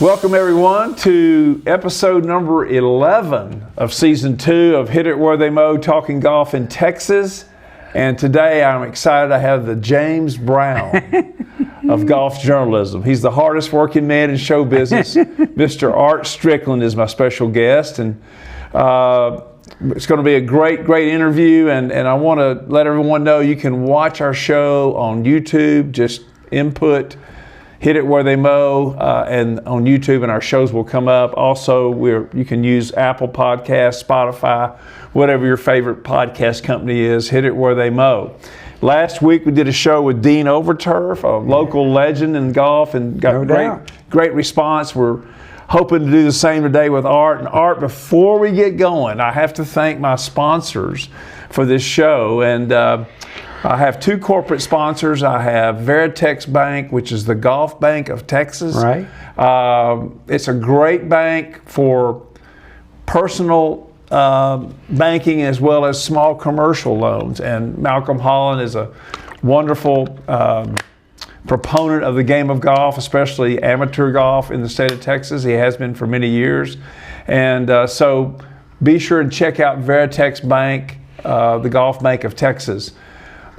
Welcome everyone to episode number 11 of season 2 of Hit It Where They Mow, Talking Golf in Texas. And today I'm excited to have the James Brown of golf journalism. He's the hardest working man in show business. Mr. Art Stricklin is my special guest. And it's going to be a great interview. And I want to let everyone know you can watch our show on YouTube. Just input Hit It Where They Mow and on YouTube, and our shows will come up. Also, you can use Apple Podcasts, Spotify, whatever your favorite podcast company is. Hit It Where They Mow. Last week we did a show with Dean Overturf, a local legend in golf, and got great response. We're hoping to do the same today with Art. And Art, before we get going, I have to thank my sponsors for this show. And I have 2 corporate sponsors. I have Veritex Bank, which is the golf bank of Texas. Right. It's a great bank for personal banking as well as small commercial loans. And Malcolm Holland is a wonderful proponent of the game of golf, especially amateur golf in the state of Texas. He has been for many years. And so be sure and check out Veritex Bank, the golf bank of Texas.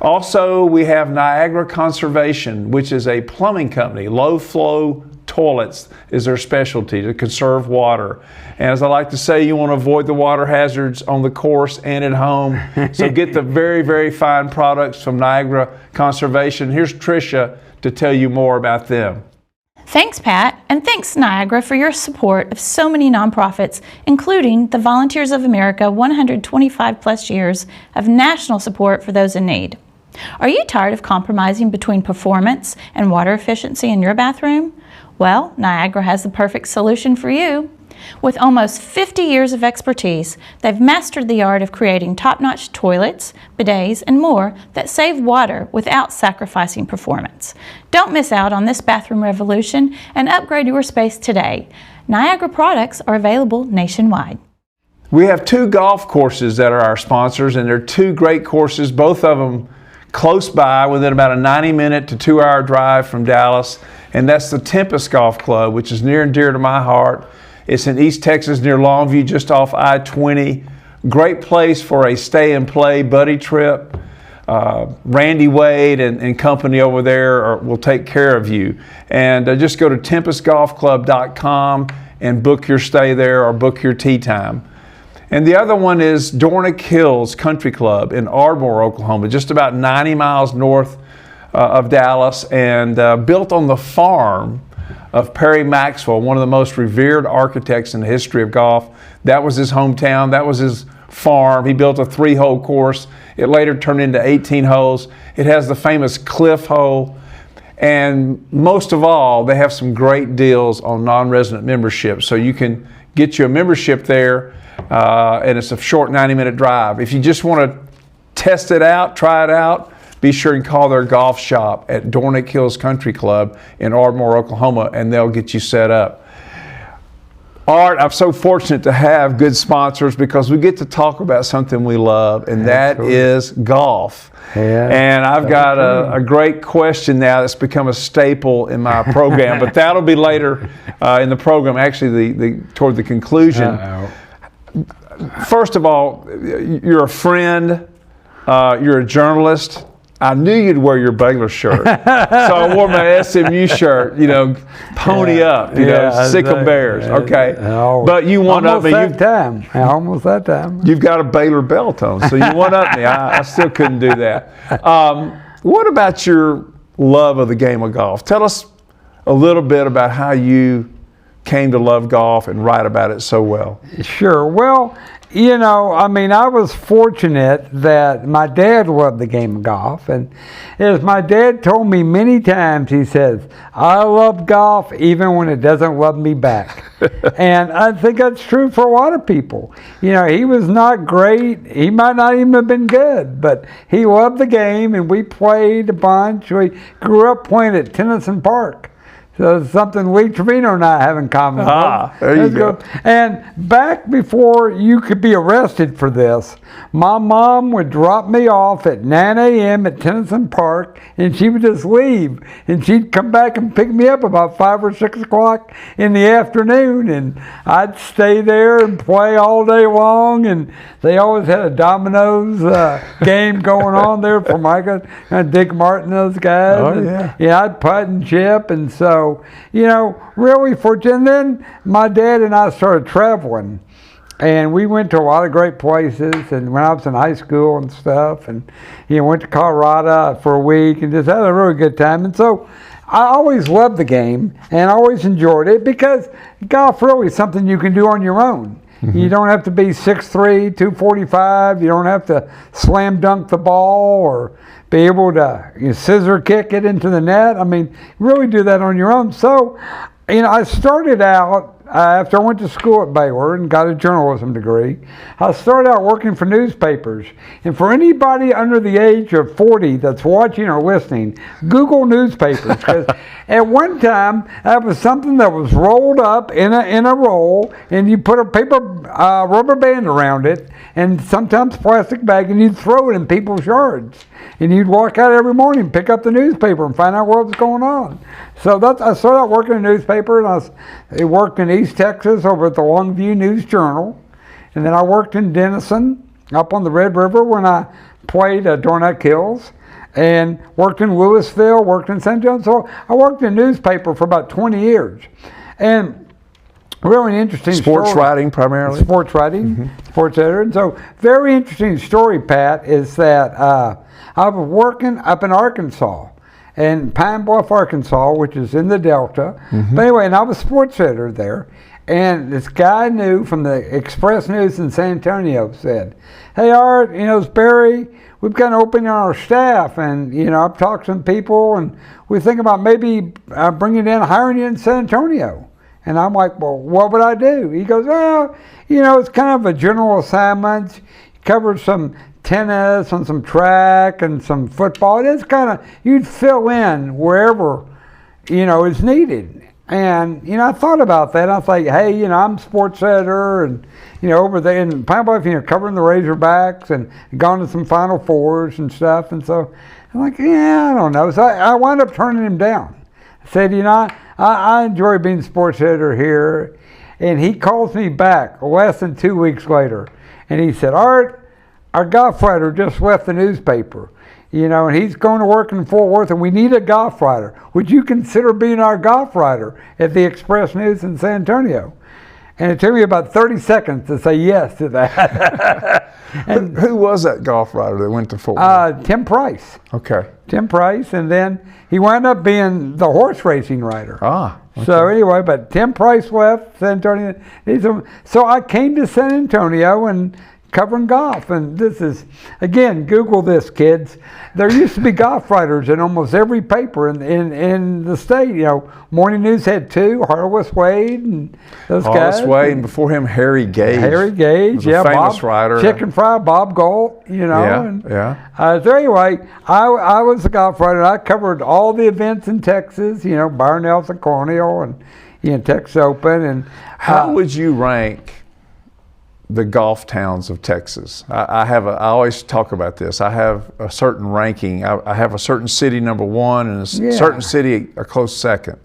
Also, we have Niagara Conservation, which is a plumbing company. Low flow toilets is their specialty to conserve water. And as I like to say, you want to avoid the water hazards on the course and at home. So get the very fine products from Niagara Conservation. Here's Tricia to tell you more about them. Thanks, Pat, and thanks, Niagara, for your support of so many nonprofits, including the Volunteers of America 125 plus years of national support for those in need. Are you tired of compromising between performance and water efficiency in your bathroom? Well, Niagara has the perfect solution for you. With almost 50 years of expertise, they've mastered the art of creating top-notch toilets, bidets, and more that save water without sacrificing performance. Don't miss out on this bathroom revolution and upgrade your space today. Niagara products are available nationwide. We have 2 golf courses that are our sponsors, and they're 2 great courses, both of them close by, within about a 90-minute to 2-hour drive from Dallas. And that's the Tempest Golf Club, which is near and dear to my heart. It's in East Texas near Longview, just off I-20. Great place for a stay and play buddy trip. Randy Wade and company over there will take care of you. And just go to tempestgolfclub.com and book your stay there or book your tee time. And the other one is Dornick Hills Country Club in Ardmore, Oklahoma, just about 90 miles north of Dallas, and built on the farm of Perry Maxwell, one of the most revered architects in the history of golf. That was his hometown. That was his farm. He built a 3-hole course. It later turned into 18 holes. It has the famous cliff hole. And most of all, they have some great deals on non-resident memberships. So you can get you a membership there, and it's a short 90-minute drive. If you just want to test it out, try it out, be sure and call their golf shop at Dornick Hills Country Club in Ardmore, Oklahoma, and they'll get you set up. Art, I'm so fortunate to have good sponsors because we get to talk about something we love, and that is golf. Yeah, and I've got a great question now that's become a staple in my program, but that'll be later in the program, actually toward the conclusion. First of all, you're a friend, you're a journalist. I knew you'd wear your Baylor shirt, so I wore my SMU shirt. Pony up. Sick 'em Bears. Okay, but you won up me. Almost that time. You've got a Baylor belt on, so you won up me. I still couldn't do that. What about your love of the game of golf? Tell us a little bit about how you came to love golf and write about it so well. Sure. Well, I was fortunate that my dad loved the game of golf. And as my dad told me many times, he says, I love golf even when it doesn't love me back. And I think that's true for a lot of people. He was not great. He might not even have been good, but he loved the game, and we played a bunch. We grew up playing at Tennyson Park. So it's something Lee Trevino and I have in common. There you go. And back before you could be arrested for this, my mom would drop me off at 9 a.m. at Tennyson Park, and she would just leave. And she'd come back and pick me up about 5 or 6 o'clock in the afternoon, and I'd stay there and play all day long. And they always had a dominoes game going on there for Micah and Dick Martin, those guys. Oh, and, yeah. yeah, I'd putt and chip, and so, really fortunate. And then my dad and I started traveling, and we went to a lot of great places. And when I was in high school and stuff, and went to Colorado for a week and just had a really good time. And so I always loved the game and always enjoyed it, because golf really is something you can do on your own. Mm-hmm. You don't have to be 6'3", 245. You don't have to slam dunk the ball or be able to scissor kick it into the net. I mean, really do that on your own. So, I started out, after I went to school at Baylor and got a journalism degree, I started out working for newspapers. And for anybody under the age of 40 that's watching or listening, Google newspapers. Because at one time, that was something that was rolled up in a roll, and you put a paper rubber band around it, and sometimes plastic bag, and you'd throw it in people's yards. And you'd walk out every morning, pick up the newspaper, and find out what was going on. So I started out working in a newspaper, and I worked in East Texas over at the Longview News Journal. And then I worked in Denison, up on the Red River, when I played at Dornock Hills, and worked in Louisville, worked in St. John. So I worked in a newspaper for about 20 years. And really interesting Sports story. writing primarily? Sports writing, sports editor. And so very interesting story, Pat, is that I was working up in Arkansas, in Pine Bluff, Arkansas, which is in the Delta. But anyway, and I was sports editor there. And this guy I knew from the Express News in San Antonio said, "Hey, Art, it's Barry. We've got an opening on our staff, and I've talked to some people, and we think about maybe bringing in, hiring you in San Antonio." And I'm like, "Well, what would I do?" He goes, "Well, it's kind of a general assignment. You covered some tennis and some track and some football. It's kind of, you'd fill in wherever, is needed." And, I thought about that. I thought, hey, I'm sports editor, and, over there in Pine Bluff, covering the Razorbacks and gone to some Final Fours and stuff. And so I'm like, yeah, I don't know. So I wound up turning him down. I said, I enjoy being sports editor here. And he calls me back less than 2 weeks later. And he said, "Art, our golf writer just left the newspaper, and he's going to work in Fort Worth, and we need a golf writer. Would you consider being our golf writer at the Express News in San Antonio?" And it took me about 30 seconds to say yes to that. And who was that golf writer that went to Fort Worth? Tim Price. Okay. Tim Price, and then he wound up being the horse racing writer. Okay. So anyway, but Tim Price left San Antonio. So I came to San Antonio and covering golf. And this is, again, Google this, kids. There used to be golf writers in almost every paper in the state. Morning News had 2, Harless Wade and those guys. Harless Wade, and before him, Harry Gage. Harry Gage, was a famous writer. Chicken Fry, Bob Galt, Yeah. So anyway, I was a golf writer. I covered all the events in Texas, Byron Nelson Colonial and Texas Open. And how would you rank the golf towns of Texas? I always talk about this. I have a certain ranking. I have a certain city number 1 and a certain city a close second.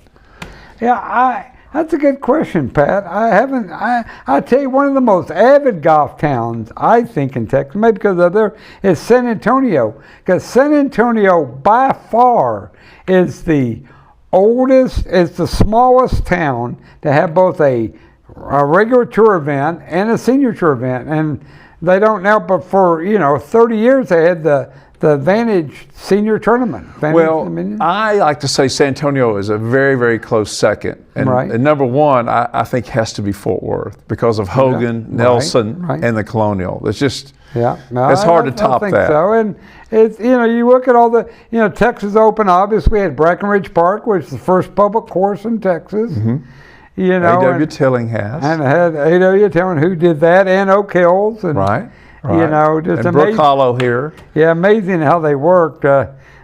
Yeah, that's a good question, Pat. I tell you, one of the most avid golf towns, I think, in Texas, maybe because of there, is San Antonio. Because San Antonio, by far, is the oldest, is the smallest town to have both a regular tour event and a senior tour event. And they don't now, but for 30 years they had the Vantage Senior Tournament. I like to say San Antonio is a very, very close second. And number 1, I think, has to be Fort Worth because of Hogan, Nelson, and the Colonial. It's just, it's hard to top that. So. And it's, you look at all the, Texas Open, obviously had Breckenridge Park, which is the first public course in Texas. A.W. Tilling has. And had A.W. Tilling, who did that, and Oak Hills. And, Right. Just and amazing. Brook Hollow here. Yeah, amazing how they worked.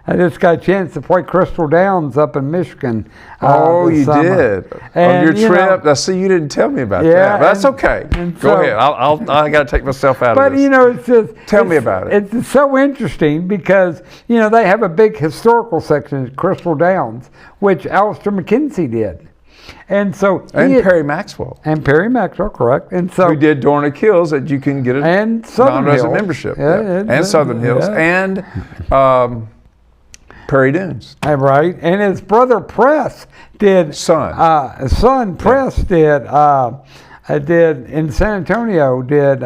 I just got a chance to play Crystal Downs up in Michigan. Oh, this you summer. did? On And, your you know, trip? I see you didn't tell me about Yeah, that. But that's and- okay. and Go so- ahead. I got to take myself out of But this. you know, it's just Tell me about it. It's so interesting because you know they have a big historical section at Crystal Downs, which Alistair McKenzie did, and so And Perry Maxwell. and Perry Maxwell, correct, and so We did Dornick Hills that you can get a and Southern non-resident Hills. membership. Yeah, Yeah. it- And Southern Hills. yeah. And Prairie Dunes. Right, and his brother Press did. Son Press did in San Antonio. Did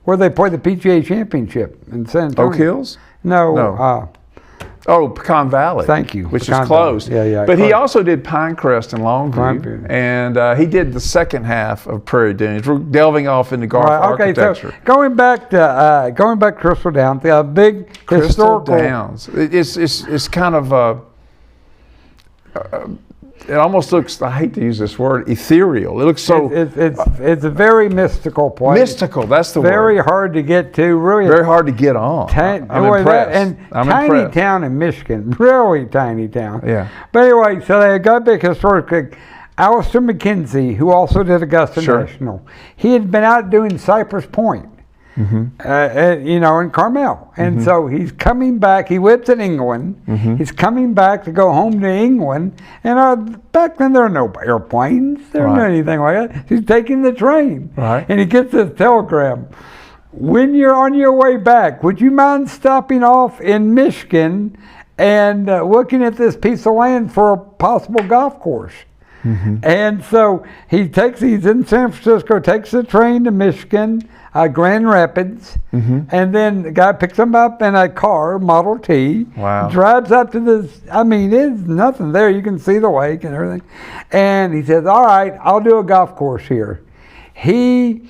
where they played the PGA Championship in San Antonio. Oak Hills? No. Pecan Valley. Thank you. Which Pecan is closed. Valley. Yeah, But he closed. also did Pinecrest and Longview. Longview. And he did the second half of Prairie Dunes. We're delving off into golf architecture. So going back to Crystal Downs, a big Crystal historical. Downs. It's kind of it almost looks, I hate to use this word, ethereal. It looks so It's a very mystical place. mystical. That's the Very word. hard to get to. Really, Very hard to get on. I'm impressed. I'm tiny impressed. town in Michigan, really tiny town. Yeah. But anyway, so they got a big historic. Alistair McKenzie, who also did Augusta Sure. National, he had been out doing Cypress Point. In Carmel. And so he's coming back. He lives in England. He's coming back to go home to England. And back then there were no airplanes. There wasn't Right. anything like that. He's taking the train. Right. And he gets this telegram. When you're on your way back, would you mind stopping off in Michigan and looking at this piece of land for a possible golf course? And so he's in San Francisco, takes the train to Michigan, Grand Rapids, and then the guy picks him up in a car, Model T, Wow. drives up to this, there's nothing there. You can see the lake and everything. And he says, all right, I'll do a golf course here. He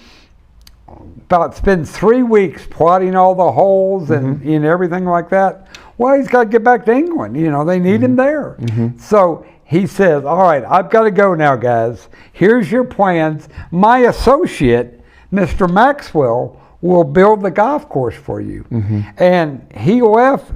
spends 3 weeks plotting all the holes and everything like that. Well, he's got to get back to England. They need him there. So he says, all right, I've got to go now, guys. Here's your plans. My associate, Mr. Maxwell, will build the golf course for you. And he left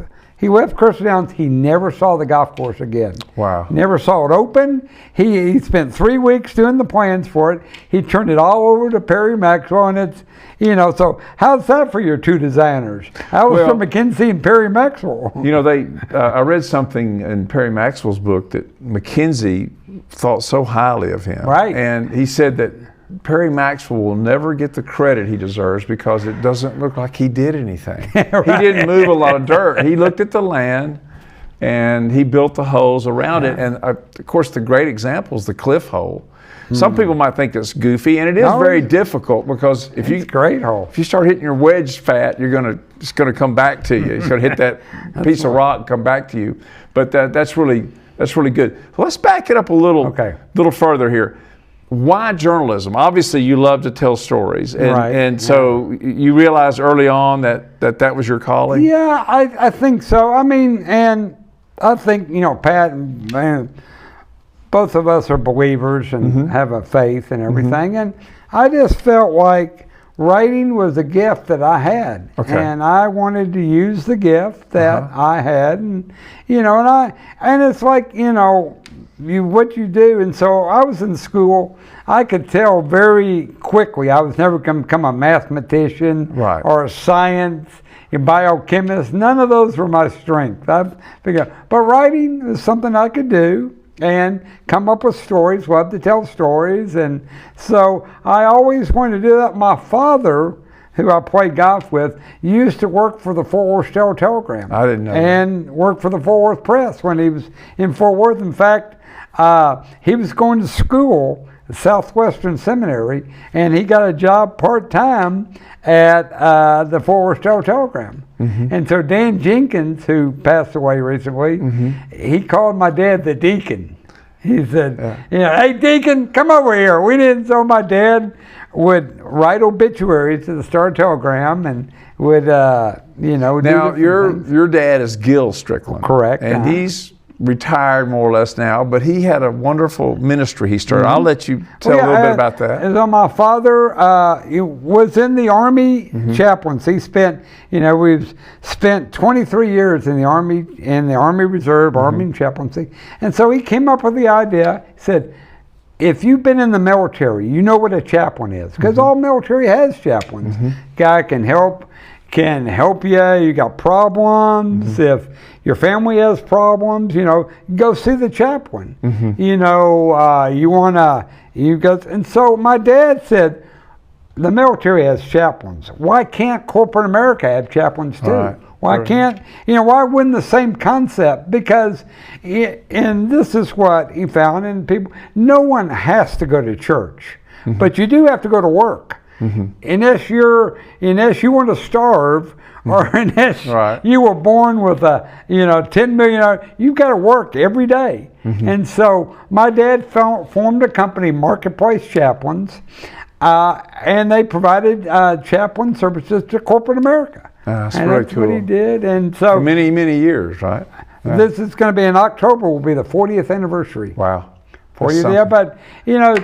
Crystal Downs. He never saw the golf course again. Wow. Never saw it open. He spent 3 weeks doing the plans for it. He turned it all over to Perry Maxwell, and it's, so how's that for your two designers? Alistair McKenzie and Perry Maxwell. I read something in Perry Maxwell's book that McKenzie thought so highly of him. Right. And he said that Perry Maxwell will never get the credit he deserves because it doesn't look like he did anything. Right. He didn't move a lot of dirt. He looked at the land and he built the holes around it. And of course, the great example is the cliff hole. Some people might think it's goofy, and it is very difficult because if you great hole. If you start hitting your wedge fat, it's gonna come back to you. It's gonna hit that piece of rock and come back to you. But that's really good. So let's back it up a little further here. Why journalism? Obviously, you love to tell stories, and so you realized early on that was your calling. Yeah, I think so. And I think Pat and both of us are believers and have a faith and everything. And I just felt like writing was a gift that I had, and I wanted to use the gift that I had, and it's like what you do. And so I was in school. I could tell very quickly I was never going to become a mathematician or a science, a biochemist. None of those were my strength. I figured, but writing is something I could do and come up with stories, love to tell stories. And so I always wanted to do that. My father, who I played golf with, used to work for the Fort Worth Star-Telegram. I didn't know and worked for the Fort Worth Press when he was in Fort Worth. In fact, he was going to school at Southwestern Seminary, and he got a job part-time at the Fort Worth Star-Telegram. And so Dan Jenkins, who passed away recently, he called my dad the Deacon. He said, hey, Deacon, come over here. We didn't. So my dad would write obituaries to the Star-Telegram and would, Now, your dad is Gil Stricklin. Correct. And he's retired more or less now, but he had a wonderful ministry he started. I'll let you tell Well, a little bit about that. So my father he was in the Army chaplaincy. He spent, we've spent 23 years in the Army Reserve, Army chaplaincy. And so he came up with the idea. He said, if you've been in the military, you know what a chaplain is, because all military has chaplains. Guy can help you. You got problems. If your family has problems, go see the chaplain. And so my dad said, the military has chaplains. Why can't corporate America have chaplains too? Right. Why can't, why wouldn't the same concept? Because, and this is what he found in people, no one has to go to church, but you do have to go to work. Unless you want to starve, or unless you were born with a $10 million, you've got to work every day. And so my dad formed a company, Marketplace Chaplains, and they provided chaplain services to corporate America. That's and really that's cool. what he did. And so For many, many years, right? Yeah. this is going to be in October. Will be the 40th anniversary. Wow. For That's you there, but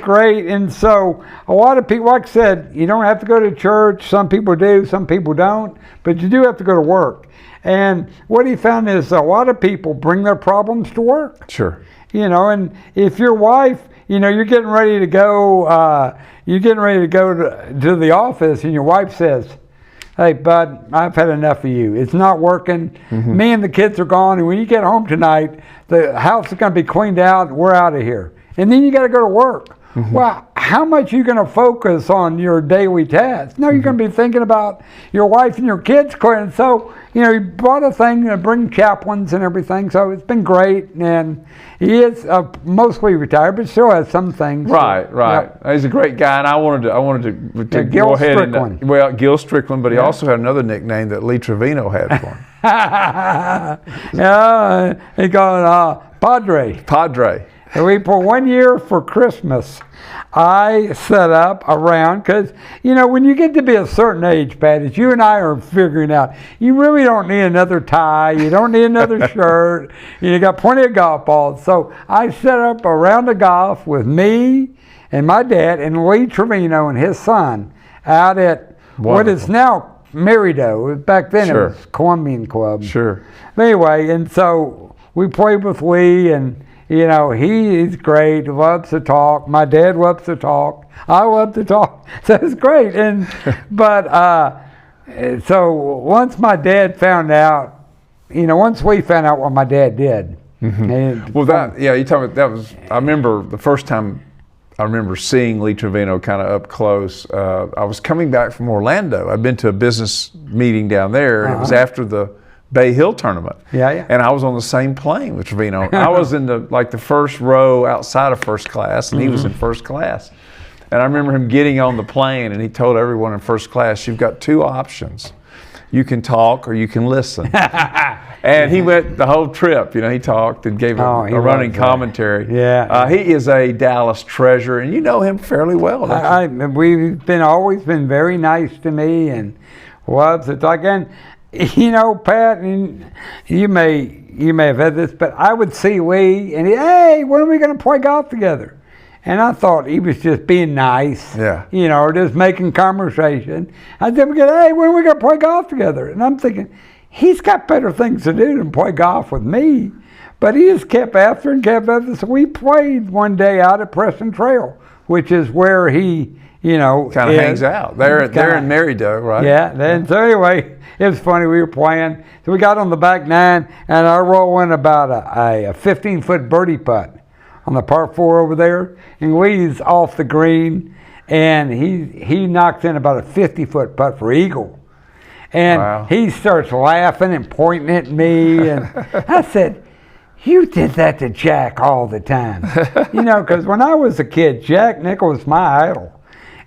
great. And so a lot of people, like I said, you don't have to go to church. Some people do, some people don't, but you do have to go to work. And what he found is a lot of people bring their problems to work. Sure. And if your wife, you're getting ready to go, to the office, and your wife says, "Hey, bud, I've had enough of you. It's not working. Me and the kids are gone, and when you get home tonight, the house is going to be cleaned out, and we're out of here." And then you got to go to work. Well, how much are you going to focus on your daily tasks? No, you're going to be thinking about your wife and your kids. And so, he brought a thing to bring chaplains and everything. So it's been great. And he is mostly retired, but still has some things. Right. Yep. He's a great guy, and I wanted to Gil go ahead Stricklin. Gil Stricklin, but he also had another nickname that Lee Trevino had for him. Yeah, he called Padre. And for 1 year for Christmas, I set up around, because, when you get to be a certain age, Pat, as you and I are figuring out, you really don't need another tie. You don't need another shirt. You got plenty of golf balls. So I set up a round of golf with me and my dad and Lee Trevino and his son out at what is now Merido. Back then it was Columbian Club. Sure. But anyway, and so we played with Lee, and he's great, loves to talk. My dad loves to talk. I love to talk. So it's great. So once my dad found out, once we found out what my dad did. Well, you talking about that was. I remember the first time I remember seeing Lee Trevino kind of up close. I was coming back from Orlando. I'd been to a business meeting down there, and it was after the Bay Hill tournament. Yeah. And I was on the same plane with Trevino. I was in the first row outside of first class, and he was in first class. And I remember him getting on the plane, and he told everyone in first class, "You've got two options. You can talk or you can listen." And he went the whole trip. He talked and gave a running commentary. Yeah. He is a Dallas treasure, and you know him fairly well. We've always been very nice to me, and loves to talk. And Pat, and you may have had this, but I would see Lee, and hey, when are we going to play golf together? And I thought he was just being nice, or just making conversation. I said, "Hey, when are we going to play golf together?" And I'm thinking, he's got better things to do than play golf with me. But he just kept after. So we played one day out at Preston Trail, which is where he, kind of hangs out. They're in Merido, right? Yeah. And so anyway, it was funny. We were playing. So we got on the back nine, and I roll in about a 15-foot birdie putt on the par 4 over there, and Lee's off the green, and he knocks in about a 50-foot putt for eagle. And he starts laughing and pointing at me, and I said, "You did that to Jack all the time." Because when I was a kid, Jack Nickel was my idol.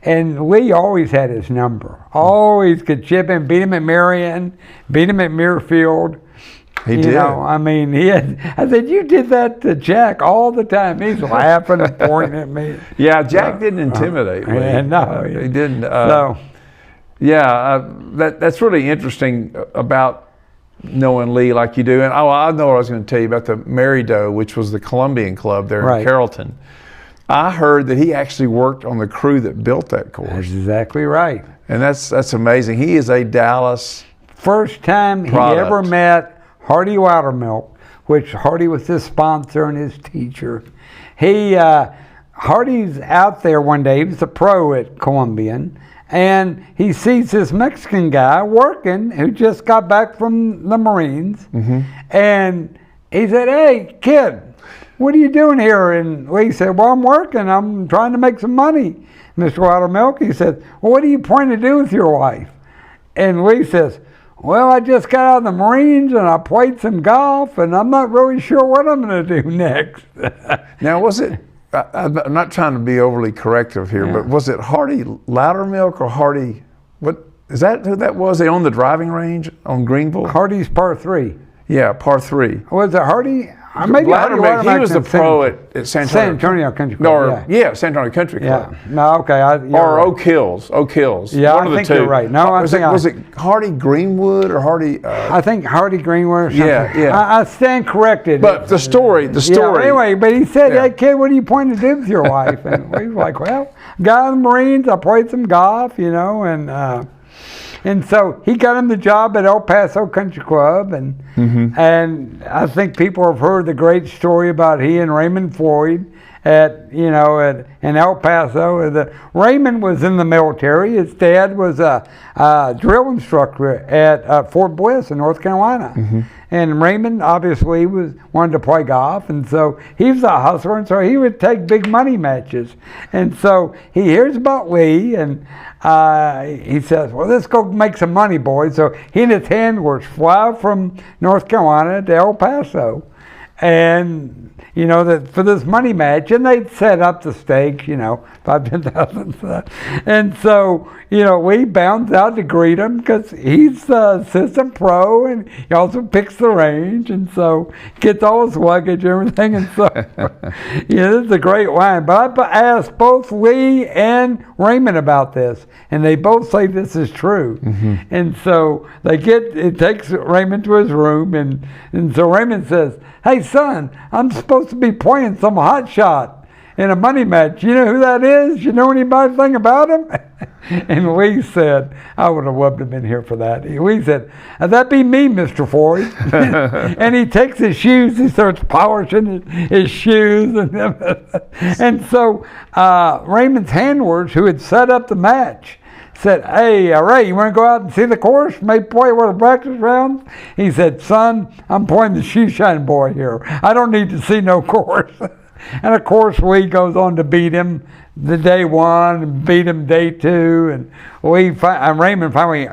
And Lee always had his number. Always could chip him, beat him at Marion, beat him at Muirfield. He did. I said, "You did that to Jack all the time." He's laughing and pointing at me. Yeah, Jack didn't intimidate Lee. No, he didn't. That's really interesting about knowing Lee like you do. And I know what I was going to tell you about the Mary Doe, which was the Colombian club there in Carrollton. I heard that he actually worked on the crew that built that course. That's exactly right. And that's amazing. He is a Dallas First time product. he ever met Hardy Loudermilk, which Hardy was his sponsor and his teacher. Hardy's out there one day. He was a pro at Columbian, and he sees this Mexican guy working who just got back from the Marines, and he said, "Hey, kid, what are you doing here?" And Lee said, "Well, I'm working. I'm trying to make some money." Mr. Loudermilk, he said, "Well, what do you plan to do with your wife?" And Lee says, "Well, I just got out of the Marines and I played some golf, and I'm not really sure what I'm going to do next." Now, was it, I'm not trying to be overly corrective here, but was it Hardy Loudermilk or Hardy, what, is that who that was? They owned the driving range on Greenville? Hardy's par 3. Yeah, par 3. Was it Hardy? Maybe Loudermilk, he was the pro at San Antonio Country Club. San Antonio Country Club. Yeah. No, okay. Or Oak Hills. Yeah, one I of the think two. you're right. No, was it Hardy Greenwood or Hardy? I think Hardy Greenwood or something. Yeah. I stand corrected. But the story. Yeah, anyway, but he said, "Hey, kid, what are you planning to do with your wife?" And we was like, "Well, got in the Marines. I played some golf, and so he got him the job at El Paso Country Club, and I think people have heard the great story about he and Raymond Floyd in El Paso. Raymond was in the military. His dad was a drill instructor at Fort Bliss in North Carolina. And Raymond obviously wanted to play golf, and so he was a hustler, and so he would take big money matches. And so he hears about Lee, and he says, "Well, let's go make some money, boys." So he and his handlers fly from North Carolina to El Paso, and for this money match, and they'd set up the stakes, $5,000-$10,000. And so, Lee bounds out to greet him because he's the assistant pro, and he also picks the range, and so gets all his luggage and everything. And so, this is a great line. But I asked both Lee and Raymond about this, and they both say this is true. And so it takes Raymond to his room, and so Raymond says, "Hey, son, I'm supposed to be playing some hot shot in a money match. You know who that is? You know anything about him?" And Lee said, "I would have loved to have been here for that." Lee said, "That'd be me, Mr. Floyd." And he takes his shoes, he starts polishing his shoes. And so Raymond's handlers, who had set up the match, said, "Hey, Ray, you want to go out and see the course? Maybe play one of the practice rounds?" He said, "Son, I'm playing the shoe shine boy here. I don't need to see no course." And of course, Lee goes on to beat him the day one, and beat him day two, and Raymond finally,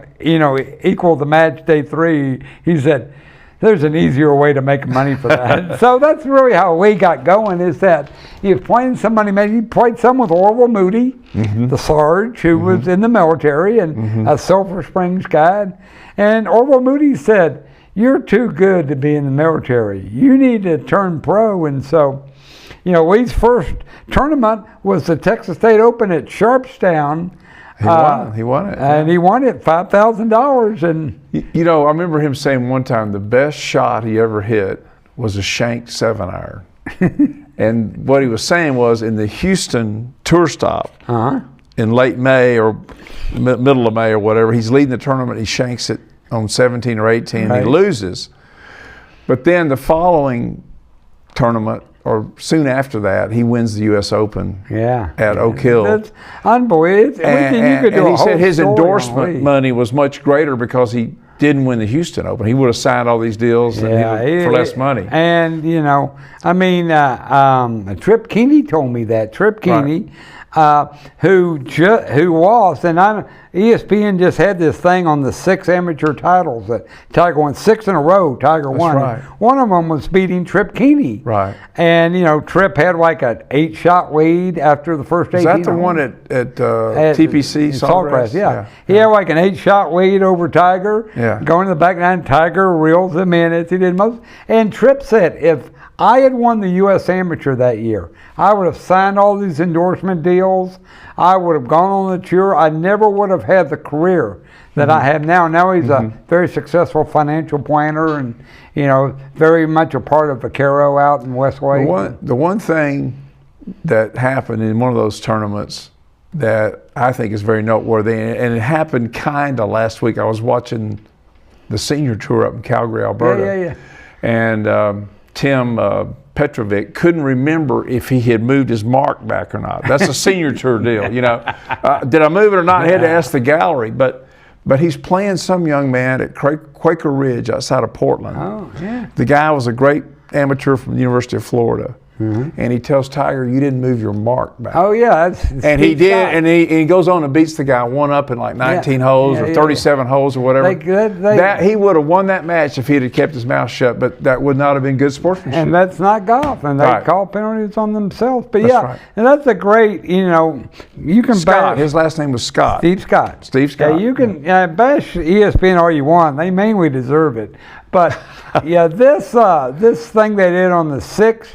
equaled the match day 3. He said, "There's an easier way to make money for that." So that's really how Lee got going, is that he was playing some money. He played some with Orville Moody, the Sarge, who was in the military, and a Sulphur Springs guy. And Orville Moody said, "You're too good to be in the military. You need to turn pro." And so, Lee's first tournament was the Texas State Open at Sharpstown. He won it. And he won it, $5,000. And I remember him saying one time the best shot he ever hit was a shanked 7-iron. And what he was saying was, in the Houston tour stop in late May or middle of May or whatever, he's leading the tournament. He shanks it on 17 or 18. Right. He loses. But then the following tournament, or soon after that, he wins the U.S. Open at Oak Hill. That's unbelievable. And he said his endorsement money was much greater because he didn't win the Houston Open. He would have signed all these deals for less money. And, Trip Keeney told me that. Trip Keeney, who lost, and ESPN just had this thing on the 6 amateur titles that Tiger won 6 in a row. Tiger won. Right. One of them was beating Trip Keeney. Right. And Trip had like an 8-shot lead after the first 18. Is that the one at TPC Sawgrass? Yeah. He had like an 8-shot lead over Tiger. Yeah. Going to the back nine, Tiger reels him in as he did most. And Tripp said, if I had won the U.S. Amateur that year, I would have signed all these endorsement deals. I would have gone on the tour. I never would have had the career that I have now. Now he's a very successful financial planner, and very much a part of Vaquero out in Westlake. The one thing that happened in one of those tournaments that I think is very noteworthy, and it happened kind of last week. I was watching the senior tour up in Calgary, Alberta, and Tim Petrovic couldn't remember if he had moved his mark back or not. That's a senior tour deal, Did I move it or not? I had to ask the gallery, but he's playing some young man at Quaker Ridge outside of Portland. Oh, yeah. The guy was a great amateur from the University of Florida. And he tells Tiger, "You didn't move your mark back." Oh yeah, and he did, and he goes on and beats the guy one up in like 19 holes or 37 holes or whatever. He would have won that match if he had kept his mouth shut, but that would not have been good sportsmanship. And that's not golf, and they call penalties on themselves. But right. And that's a great, you can Scott. bash. His last name was Scott. Steve Scott. Steve Scott. Yeah, you can bash ESPN all you want. They mainly deserve it. But this thing they did on the 6.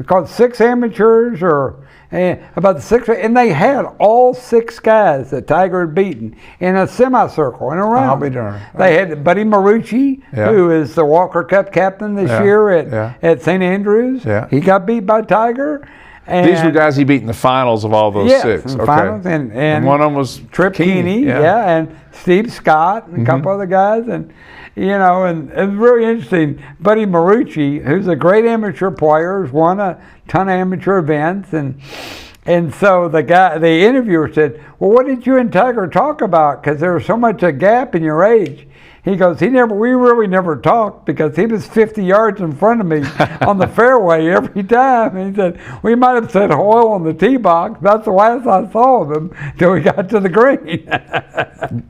It's called 6 amateurs, about the 6, and they had all 6 guys that Tiger had beaten in a semicircle in a round. I'll be darned. They had Buddy Marucci, who is the Walker Cup captain this year at St. Andrews. Yeah. He got beat by Tiger. And these were guys he beat in the finals of all those 6. In finals, and one of them was Trip Keeney, and Steve Scott, and a couple other guys, and and it's really interesting. Buddy Marucci, who's a great amateur player, has won a ton of amateur events, and so the interviewer said, "Well, what did you and Tiger talk about? Because there was so much a gap in your age." He goes, we really never talked because he was 50 yards in front of me on the fairway every time. And he said, we might have said hello on the tee box. That's the last I saw of him till we got to the green.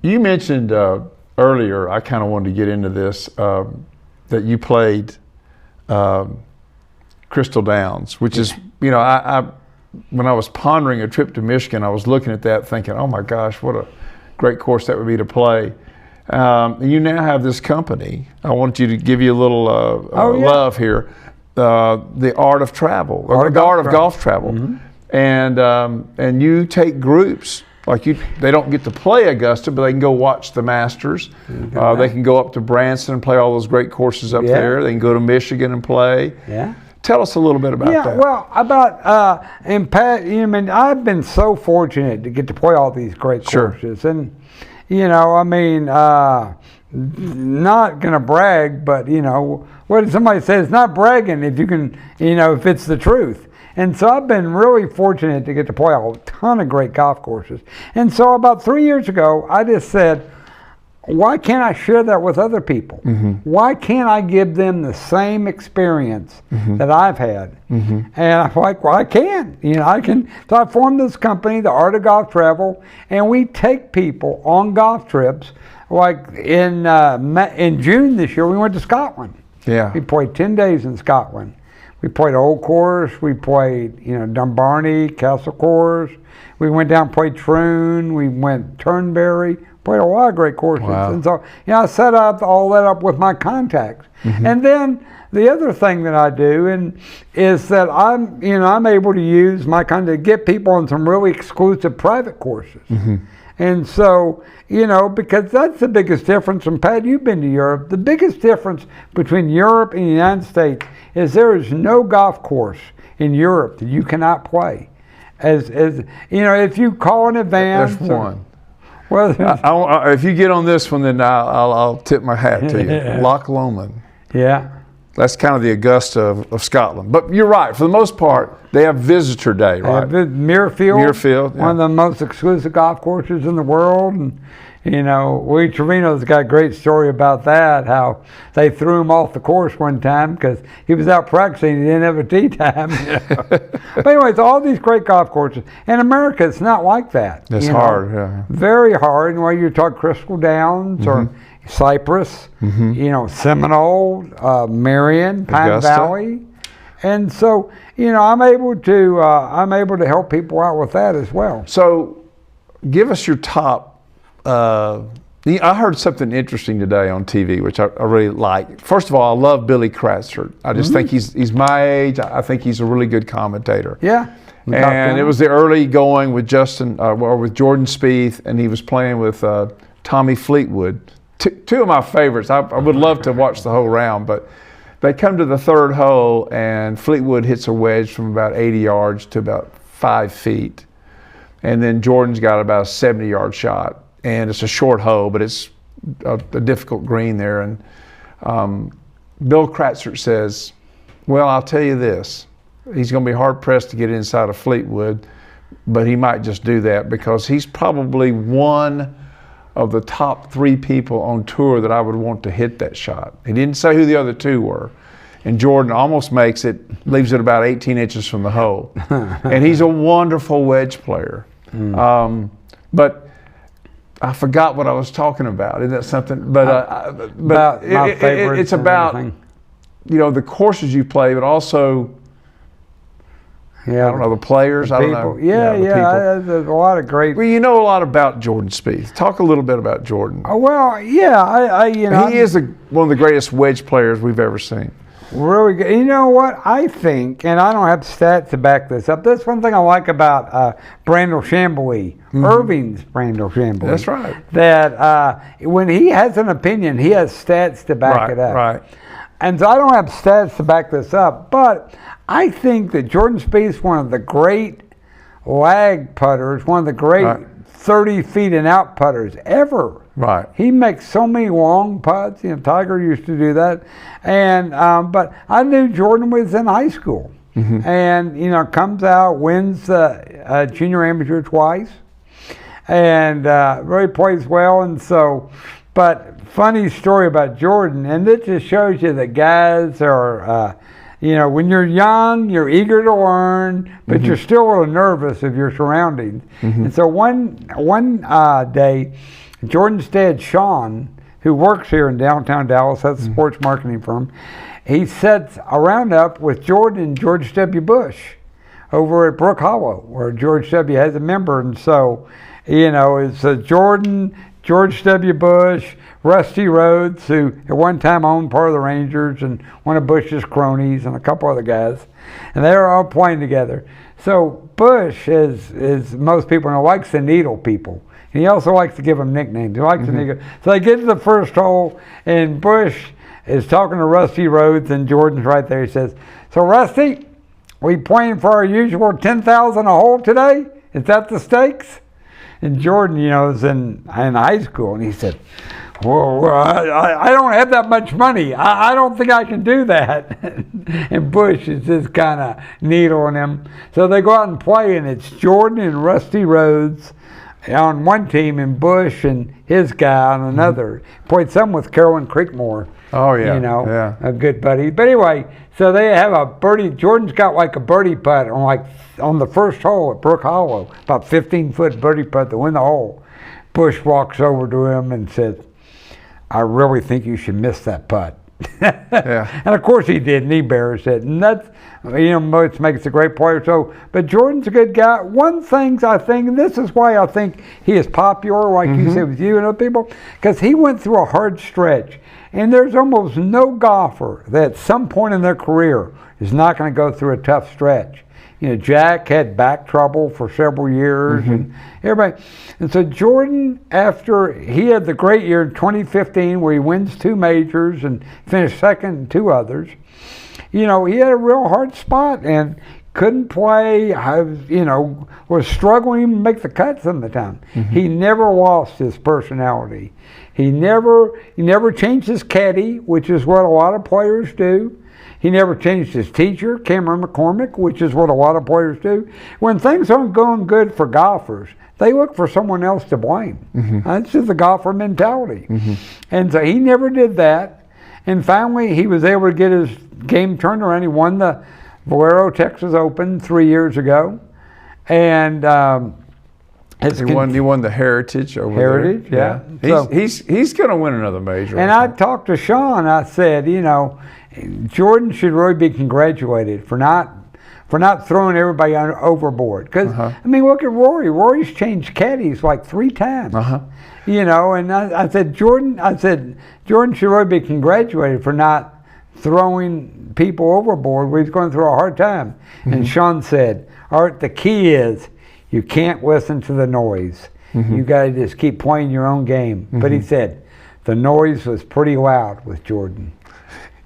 You mentioned earlier, I kind of wanted to get into this, that you played Crystal Downs, which is, when I was pondering a trip to Michigan, I was looking at that thinking, oh my gosh, what a great course that would be to play. You now have this company. I want you to give you a little love here. The Art of Travel, or the Art of Golf Travel, and you take groups. They don't get to play Augusta, but they can go watch the Masters. They can go up to Branson and play all those great courses up there. They can go to Michigan and play. Yeah. Tell us a little bit about that. Yeah, well, and Pat, I've been so fortunate to get to play all these great courses, and. Not going to brag, but, what did somebody say? It's not bragging if you can, if it's the truth. And so I've been really fortunate to get to play a ton of great golf courses. And so about 3 years ago, I just said, why can't I share that with other people? Why can't I give them the same experience that I've had? And I'm like, well, I can. I can. So I formed this company, the Art of Golf Travel, and we take people on golf trips. Like in June this year, we went to Scotland. Yeah. We played 10 days in Scotland. We played Old Course. We played, Dunbarney, Castle Course. We went down and played Troon. We went Turnberry. Played a lot of great courses. Wow. And so, I set all that up with my contacts. And then the other thing that I do is that I'm able to use my contact to get people on some really exclusive private courses. And so, because that's the biggest difference. And Pat, you've been to Europe. The biggest difference between Europe and the United States is there is no golf course in Europe that you cannot play. If you call in advance. There's one. Well, if you get on this one, then I'll tip my hat to you. Loch Lomond. Yeah. That's kind of the Augusta of Scotland. But you're right. For the most part, they have Visitor Day, right? Muirfield. One of the most exclusive golf courses in the world. And, Lee Trevino's got a great story about that, how they threw him off the course one time because he was out practicing. He didn't have a tee time. But anyways, all these great golf courses. In America, it's not like that. It's hard, yeah. Very hard. You talk Crystal Downs or Cypress, Seminole, Marion, Pine Augusta. Valley. And so, I'm able to help people out with that as well. So, give us your top. I heard something interesting today on TV, which I really like. First of all, I love Billy Cratchit. I just think he's my age. I think he's a really good commentator. Yeah. And it was the early going with with Jordan Spieth, and he was playing with Tommy Fleetwood. Two of my favorites. I would love to watch the whole round, but they come to the third hole, and Fleetwood hits a wedge from about 80 yards to about 5 feet. And then Jordan's got about a 70-yard shot. And it's a short hole, but it's a difficult green there. And Bill Kratzert says, well, I'll tell you this. He's going to be hard-pressed to get inside of Fleetwood, but he might just do that because he's probably one of the top 3 people on tour that I would want to hit that shot. He didn't say who the other 2 were. And Jordan almost makes it, leaves it about 18 inches from the hole. And he's a wonderful wedge player. But I forgot what I was talking about. Isn't that something? But it's about, you know, the courses you play, but also, I don't know, the players. I don't know. There's a lot of great. Well, you know a lot about Jordan Spieth. Talk a little bit about Jordan. Well, yeah, you know, he is one of the greatest wedge players we've ever seen. Really good. You know what I think, and I don't have stats to back this up. That's one thing I like about Brandel Chambly, Irving's Brandel Chambly. That's right. That when he has an opinion, he has stats to back it up. Right. And so I don't have stats to back this up, but I think that Jordan Spieth is one of the great lag putters, one of the great 30 feet and out putters ever. Right. He makes so many long putts. You know, Tiger used to do that. And but I knew Jordan was in high school. And, you know, comes out, wins junior amateur twice, and really plays well. And so, but funny story about Jordan, and this just shows you that guys are, you know, when you're young, you're eager to learn, but you're still a little nervous of your surroundings. And so one day, Jordan's dad, Sean, who works here in downtown Dallas, has a sports marketing firm, he sets a roundup with Jordan and George W. Bush over at Brook Hollow, where George W. has a member. And so, you know, it's Jordan, George W. Bush, Rusty Rhodes, who at one time owned part of the Rangers, and one of Bush's cronies, and a couple other guys. And they were all playing together. So Bush, as most people know, likes to needle people. And he also likes to give them nicknames. He likes to needle. So they get to the first hole, and Bush is talking to Rusty Rhodes, and Jordan's right there. He says, so Rusty, we playing for our usual 10,000 a hole today? Is that the stakes? And Jordan, you know, is in high school, and he said, well, I don't have that much money. I don't think I can do that. And Bush is just kind of needling him. So they go out and play, and it's Jordan and Rusty Rhodes on one team, and Bush and his guy on another. Played some with Carolyn Creekmore. Oh, yeah. You know, a good buddy. But anyway, so they have a birdie. Jordan's got like a birdie putt on the first hole at Brook Hollow, about 15-foot birdie putt to win the hole. Bush walks over to him and says, I really think you should miss that putt. And of course he did, and he bears it. And that's, you know, which makes a great player. So, but Jordan's a good guy. One thing I think, and this is why I think he is popular, like you said with you and other people, because he went through a hard stretch. And there's almost no golfer that at some point in their career is not going to go through a tough stretch. You know, Jack had back trouble for several years, and everybody. And so Jordan, after he had the great year in 2015 where he wins 2 majors and finished second in 2 others, you know, he had a real hard spot and couldn't play, you know, was struggling to make the cut some of the time. He never lost his personality. He never changed his caddy, which is what a lot of players do. He never changed his teacher, Cameron McCormick, which is what a lot of players do. When things aren't going good for golfers, they look for someone else to blame. That's just the golfer mentality. And so he never did that. And finally, he was able to get his game turned around. He won the Valero Texas Open 3 years ago. And he won the Heritage over there. So, he's going to win another major. And I talked to Sean. I said, you know, Jordan should really be congratulated for not throwing everybody overboard. Because I mean, look at Rory. Rory's changed caddies like 3 times. You know, and I said Jordan should really be congratulated for not throwing people overboard when he's going through a hard time. And Sean said, Art, the key is you can't listen to the noise. You got to just keep playing your own game. But he said the noise was pretty loud with Jordan.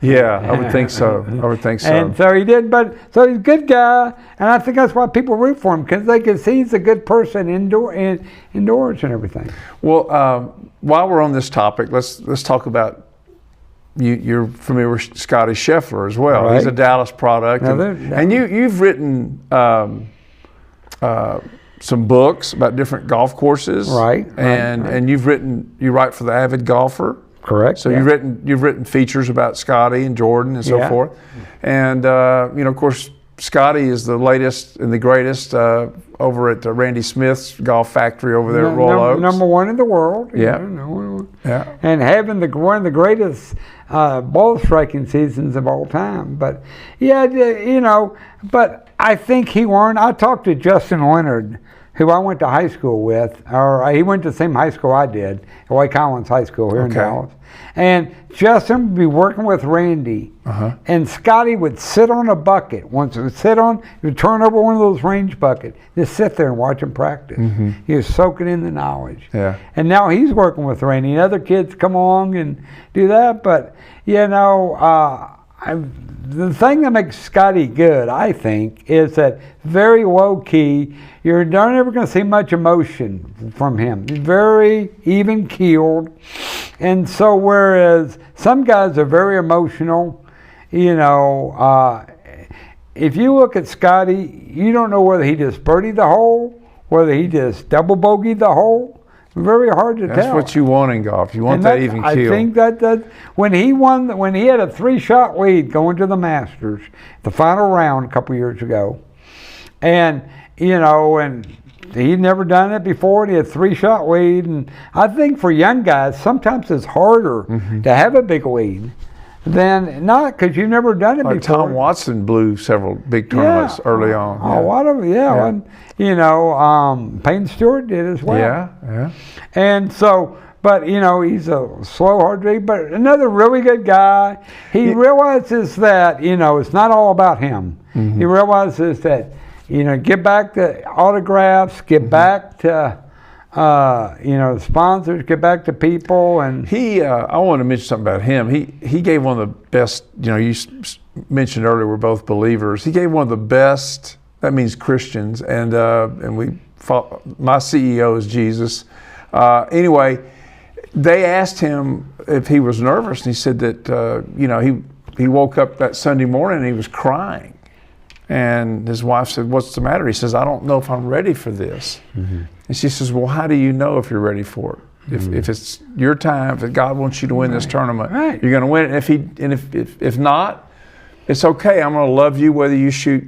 Yeah, I would think so. I would think so. And so he did, so he's a good guy, and I think that's why people root for him, because they can see he's a good person indoors and everything. Well, while we're on this topic, let's talk about you're familiar with Scotty Scheffler as well. Right. He's a Dallas product, and you've written some books about different golf courses, right? And you write for the Avid Golfer. Correct. So you've written features about Scotty and Jordan and so forth, and of course Scotty is the latest and the greatest over at Randy Smith's Golf Factory over there at Royal Oaks. Number one in the world. Yeah. And having one of the greatest ball striking seasons of all time. But but I think he learned. I talked to Justin Leonard, who I went to high school with, or he went to the same high school I did, White Collins High School here in Dallas. And Justin would be working with Randy, and Scotty would sit on a bucket. Once it would turn over one of those range buckets, just sit there and watch him practice. He was soaking in the knowledge. Yeah. And now he's working with Randy, and other kids come along and do that. But, the thing that makes Scotty good, I think, is that very low key. You're never going to see much emotion from him. He's very even keeled, and so whereas some guys are very emotional, if you look at Scotty, you don't know whether he just birdied the hole, whether he just double bogeyed the hole. Very hard to tell. That's what you want in golf. You want that even keel. I think that when he had a 3-shot lead going to the Masters, the final round a couple years ago, and he'd never done it before, and he had a 3-shot lead, and I think for young guys, sometimes it's harder to have a big lead than not, because you've never done it before. Tom Watson blew several big tournaments early on. A lot of and Payne Stewart did as well. Yeah. And so, but he's a slow, hard read, but another really good guy. He realizes that it's not all about him. He realizes that get back to autographs, get back to sponsors, get back to people. And I want to mention something about him. He gave one of the best. You mentioned earlier we're both believers. He gave one of the best. That means Christians, and we my CEO is Jesus. Anyway, they asked him if he was nervous, and he said that he woke up that Sunday morning and he was crying, and his wife said, "What's the matter?" He says, "I don't know if I'm ready for this." And she says, "Well, how do you know if you're ready for it? If it's your time, if God wants you to win this tournament, you're going to win it. If not, it's okay. I'm going to love you whether you shoot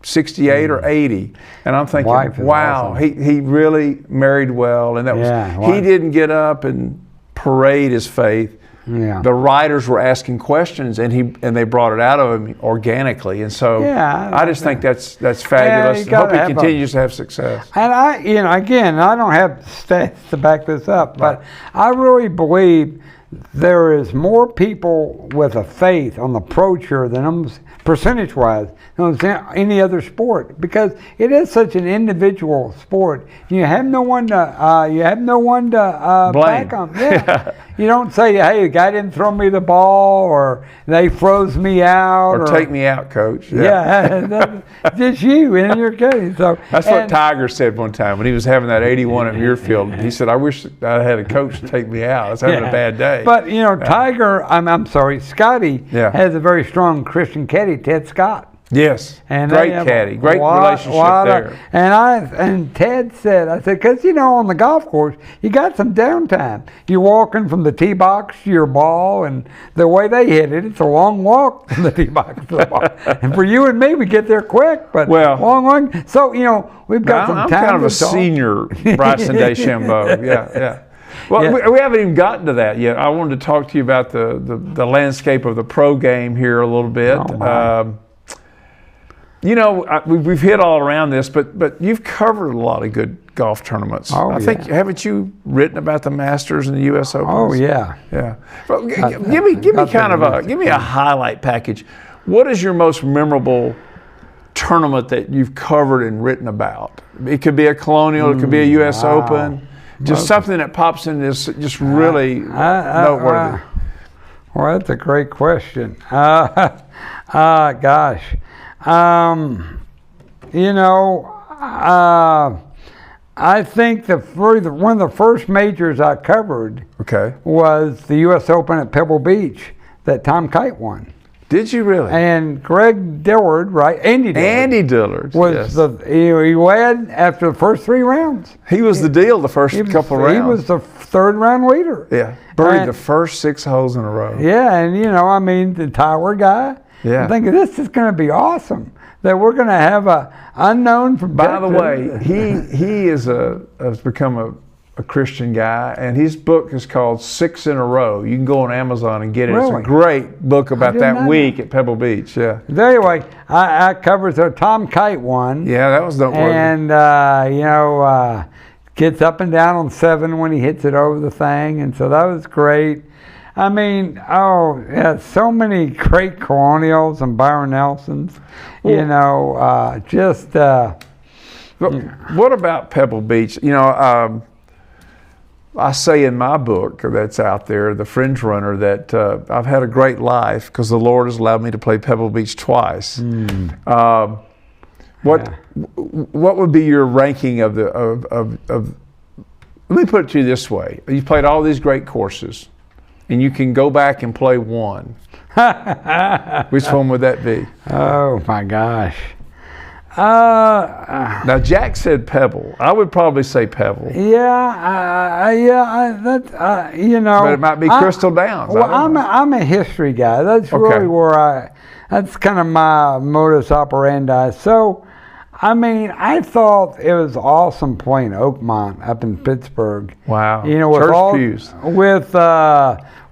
68 or 80." And I'm thinking, wow, awesome. he really married well, and that was he didn't get up and parade his faith. Yeah. The writers were asking questions, and they brought it out of him organically, and so I just think that's fabulous. I hope he continues to have success. And I don't have stats to back this up, but I really believe there is more people with a faith on the pro tour than percentage-wise than any other sport, because it is such an individual sport. You have no one to back them. Yeah. You don't say, "Hey, the guy didn't throw me the ball," or "They froze me out," or "Take me out, coach." Just you in your case. So that's what Tiger said one time when he was having that 81 at Muirfield. He said, "I wish I had a coach to take me out. I was having a bad day." But Tiger, Scotty has a very strong Christian caddy, Ted Scott. Yes, and great caddy, great relationship there. And Ted said, I said, because on the golf course you got some downtime. You're walking from the tee box to your ball, and the way they hit it, it's a long walk from the tee box to the ball. And for you and me, we get there quick, but long. So we've got some time. I'm kind of a senior Bryson DeChambeau. Yeah. Well, we haven't even gotten to that yet. I wanted to talk to you about the landscape of the pro game here a little bit. We've hit all around this, but you've covered a lot of good golf tournaments. I think, haven't you written about the Masters and the U.S. Open? Oh yeah. Well, give me a highlight package. What is your most memorable tournament that you've covered and written about? It could be a Colonial, it could be a U.S. Open, just something that pops in this just really noteworthy. Well, that's a great question. Gosh. I think one of the first majors I covered was the U.S. Open at Pebble Beach that Tom Kite won. Did you really? And Greg Dillard, right? Andy Dillard was he led after the first 3 rounds. He was the deal the first couple rounds. He was the 3rd round leader. Yeah, birdied the first 6 holes in a row. Yeah, and the Tyler guy. Yeah, I'm thinking this is going to be awesome. That we're going to have a unknown from. By the way, he has become a Christian guy, and his book is called 6 in a Row. You can go on Amazon and get it. Really? It's a great book about that week at Pebble Beach. Yeah. Anyway, I covered Tom Kite won. Yeah, that was noteworthy. And gets up and down on 7 when he hits it over the thing, and so that was great. I mean, so many great Colonials and Byron Nelsons. What about Pebble Beach? I say in my book that's out there, The Fringe Runner, that I've had a great life because the Lord has allowed me to play Pebble Beach twice. What would be your ranking of let me put it to you this way. You played all these great courses, and you can go back and play one. Which one would that be? Oh, my gosh. Now Jack said Pebble. I would probably say Pebble. But it might be Crystal Downs. Well, I'm a history guy. That's really where that's kind of my modus operandi. So, I mean, I thought it was awesome playing Oakmont up in Pittsburgh. Wow. With pews.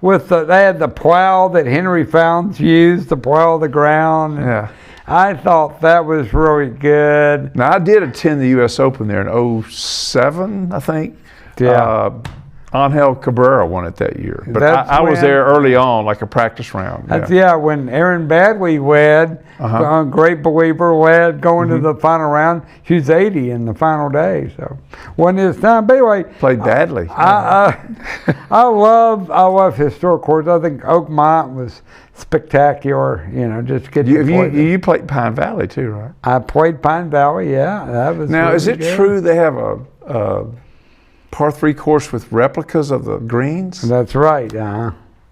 They had the plow that Henry Founds used to plow the ground. Yeah. I thought that was really good. Now, I did attend the U.S. Open there in 2007, I think. Yeah. Angel Cabrera won it that year. But I was there early on, like a practice round. When Erin Badley led, a great believer, led going to the final round. She was 80 in the final day, so wasn't his time. But anyway, played badly. I love historic courses. I think Oakmont was spectacular. Just get you played Pine Valley too, right? I played Pine Valley. Yeah, that was. Now, really is it good. true they have a par 3 course with replicas of the greens? That's right.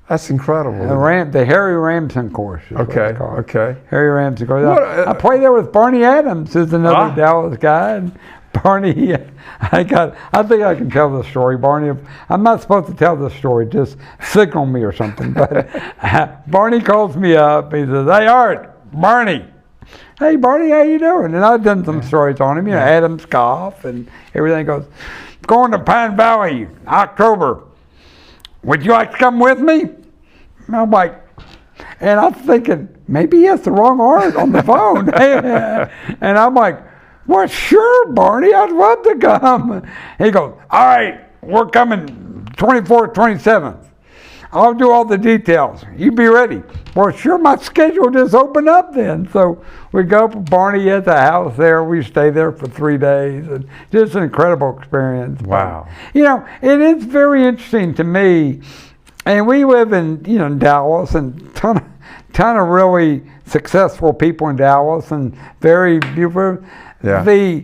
That's incredible. The Harry Ramson course. Okay. Harry Ramson course. I played there with Barney Adams, who's another Dallas guy. And Barney, I think I can tell the story. Barney, I'm not supposed to tell the story. Just signal me or something. But Barney calls me up. He says, "Hey, Art, Barney. Hey, Barney, how you doing?" And I've done some stories on him. Adams golf and everything. Goes, "Going to Pine Valley, October. Would you like to come with me?" And I'm like, and I'm thinking, maybe he has the wrong Art on the phone. And I'm like, "Well, sure, Barney, I'd love to come." He goes, "All right, we're coming 24th, 27th. I'll do all the details. You be ready." Well, sure, my schedule just opened up then. So we go to Barney at the house there. We stay there for 3 days. And just an incredible experience. Wow. But, it is very interesting to me. And we live in, Dallas, and ton of really successful people in Dallas, and very beautiful. Yeah.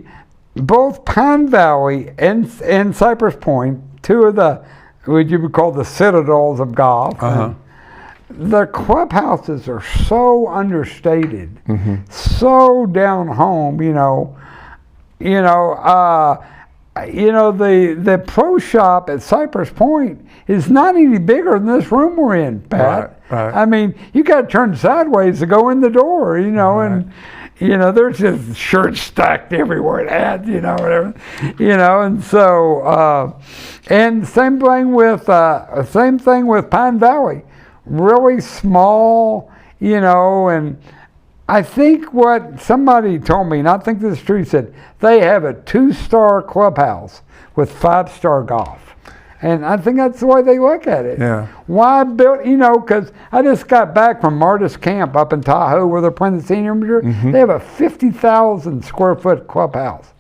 Both Pine Valley and Cypress Point, 2 of the what you would call the citadels of golf. The clubhouses are so understated, so down home. The pro shop at Cypress Point is not any bigger than this room we're in, Pat. Right. I mean, you got to turn sideways to go in the door. And there's just shirts stacked everywhere. Whatever. And so, and same thing with Pine Valley, really small, and I think what somebody told me, and I think this is true, said they have a 2-star clubhouse with 5-star golf. And I think that's the way they look at it. Yeah. Why build, because I just got back from Martis Camp up in Tahoe where they're playing the senior major. They have a 50,000 square foot clubhouse.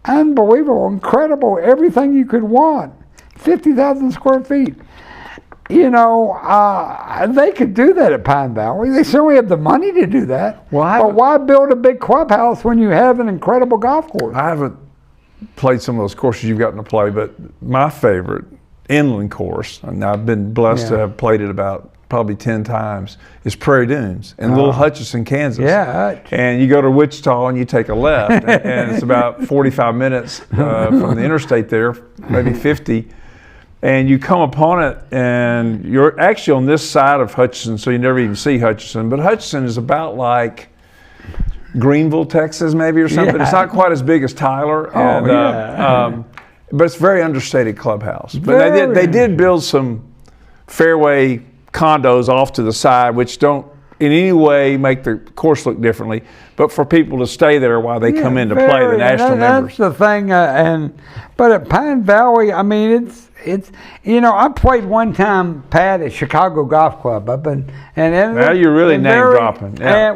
Unbelievable, incredible, everything you could want. 50,000 square feet. They could do that at Pine Valley. They certainly have the money to do that. But why build a big clubhouse when you have an incredible golf course? I haven't played some of those courses you've gotten to play, but my favorite inland course, and I've been blessed to have played it about probably 10 times, is Prairie Dunes in Little Hutchinson, Kansas. Yeah. And you go to Wichita and you take a left, and it's about 45 minutes from the interstate there, maybe 50. And you come upon it, and you're actually on this side of Hutchinson, so you never even see Hutchinson. But Hutchinson is about like Greenville, Texas, maybe, or something. It's not quite as big as Tyler. But it's a very understated clubhouse. But they did build some fairway condos off to the side, which don't in any way make the course look differently, but for people to stay there while they come in to play, the national members. That's the thing. But at Pine Valley, I mean, it's I played one time, Pat, at Chicago Golf Club up and now you're really name dropping. Yeah.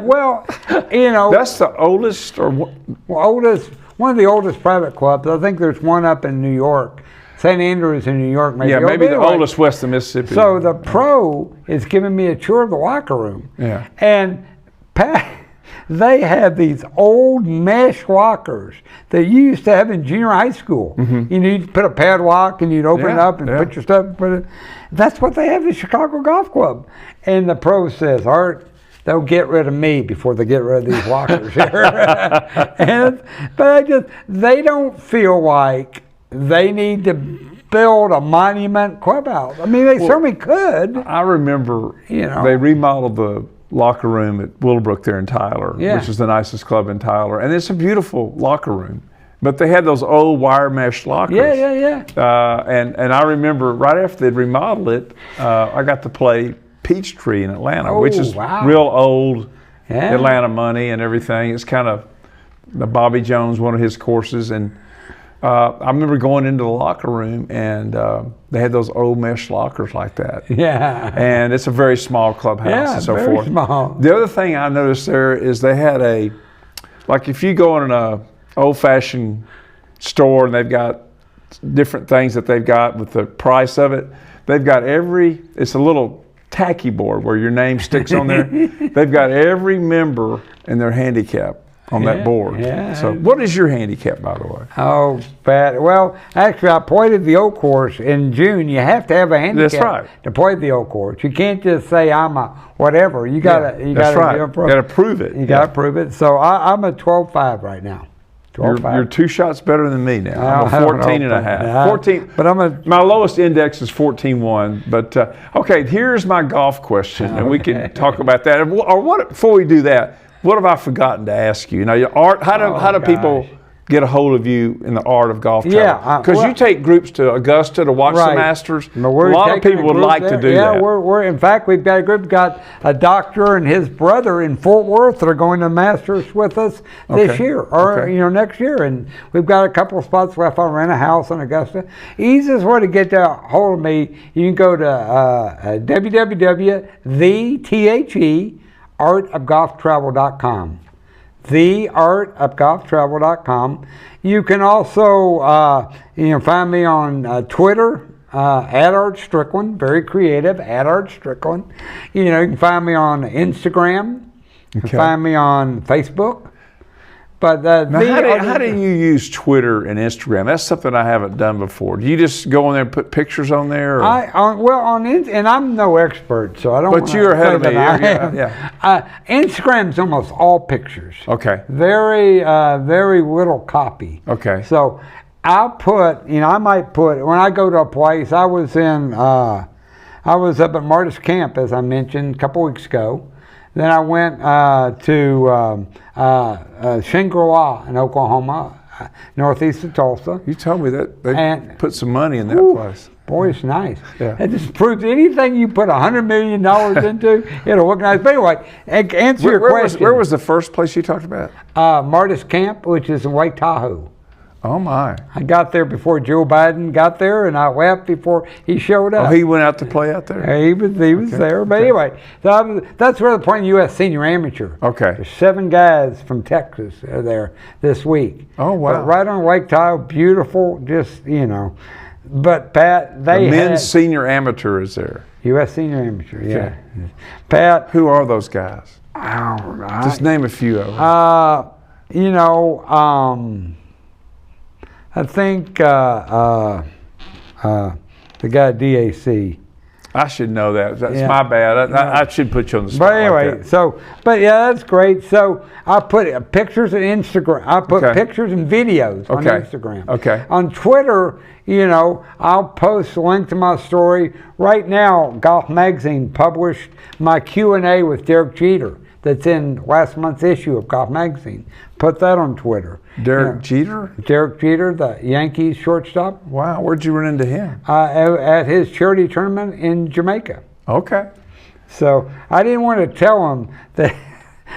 That's the oldest one of the oldest private clubs. I think there's one up in New York, St. Andrews in New York, maybe. Yeah, maybe the oldest west of Mississippi. So the pro is giving me a tour of the locker room. Yeah. And Pat, they have these old mesh lockers that you used to have in junior high school. You'd put a padlock and you'd open it up and put your stuff. That's what they have at Chicago Golf Club. And the pro says, Art, they'll get rid of me before they get rid of these lockers here. But they don't feel like they need to build a monument clubhouse. I mean, they certainly could. I remember they remodeled the locker room at Willowbrook there in Tyler, which is the nicest club in Tyler. And it's a beautiful locker room. But they had those old wire mesh lockers. Yeah. And I remember right after they'd remodeled it, I got to play Peachtree in Atlanta, which is real old Atlanta money and everything. It's kind of the Bobby Jones, one of his courses. And I remember going into the locker room, and they had those old mesh lockers like that. Yeah. And it's a very small clubhouse and so very forth. Small. The other thing I noticed there is they had if you go in an old-fashioned store and they've got different things that they've got with the price of it, they've got it's a little tacky board where your name sticks on there. They've got every member and their handicap on that board. Yeah. So what is your handicap, by the way? Oh, Pat. Well, actually, I played at the Oak Course in June. You have to have a handicap to play the Oak Course. You can't just say I'm a whatever. You got to. You got to prove it. You got to prove it. So I'm a 12.5 right now. You're 2 shots better than me now. I'm a 14 and a half. 14. But my lowest index is 14.1. But okay, here's my golf question, and we can talk about that. Or what? Before we do that, what have I forgotten to ask you? Now, your art. How do people get a hold of you in the art of golf travel? Because you take groups to Augusta to watch the Masters. A lot of people would like to do that. We're in fact, we've got a group. We've got a doctor and his brother in Fort Worth that are going to Masters with us this year, or next year. And we've got a couple of spots left. I'll rent a house in Augusta. Easiest way to get a hold of me, you can go to www.theartofgolftravel.com. theartofgolftravel.com. You can also find me on Twitter at Art Stricklin, very creative, at Art Stricklin. You can find me on Instagram. You can find me on Facebook. But how do you use Twitter and Instagram? That's something I haven't done before. Do you just go on there and put pictures on there? And I'm no expert, so I don't. But you're ahead of me. Instagram's almost all pictures. Okay. Very, very little copy. Okay. So I'll put. I might put when I go to a place. I was up at Martis Camp, as I mentioned, a couple weeks ago. Then I went to Shangri-La in Oklahoma, northeast of Tulsa. You told me that they put some money in that place. Boy, it's nice. Yeah. It just proves anything you put $100 million into, it'll look nice. But anyway, answer your question. Where was the first place you talked about? Martis Camp, which is in Lake Tahoe. Oh, my. I got there before Joe Biden got there, and I left before he showed up. Oh, he went out to play out there? He was there. But anyway, so that's where they're playing U.S. Senior Amateur. Okay. There's 7 guys from Texas there this week. Oh, wow. But right on Lake Tahoe, beautiful, just, But, Pat, The men's senior amateur is there. U.S. Senior Amateur, yeah. Okay. Pat. Who are those guys? All right. Just name a few of them. I think the guy at DAC. I should know that. That's Yeah. my bad. I should put you on the spot. But anyway, like that. but yeah, that's great. So I put pictures on Instagram. I put Okay. pictures and videos on Okay. Instagram. Okay. On Twitter, I'll post a link to my story. Right now, Golf Magazine published my Q&A with Derek Jeter. That's in last month's issue of Golf Magazine. Put that on Twitter. Derek Jeter? Derek Jeter, the Yankees shortstop. Wow, where'd you run into him? At his charity tournament in Jamaica. Okay. So I didn't want to tell him that.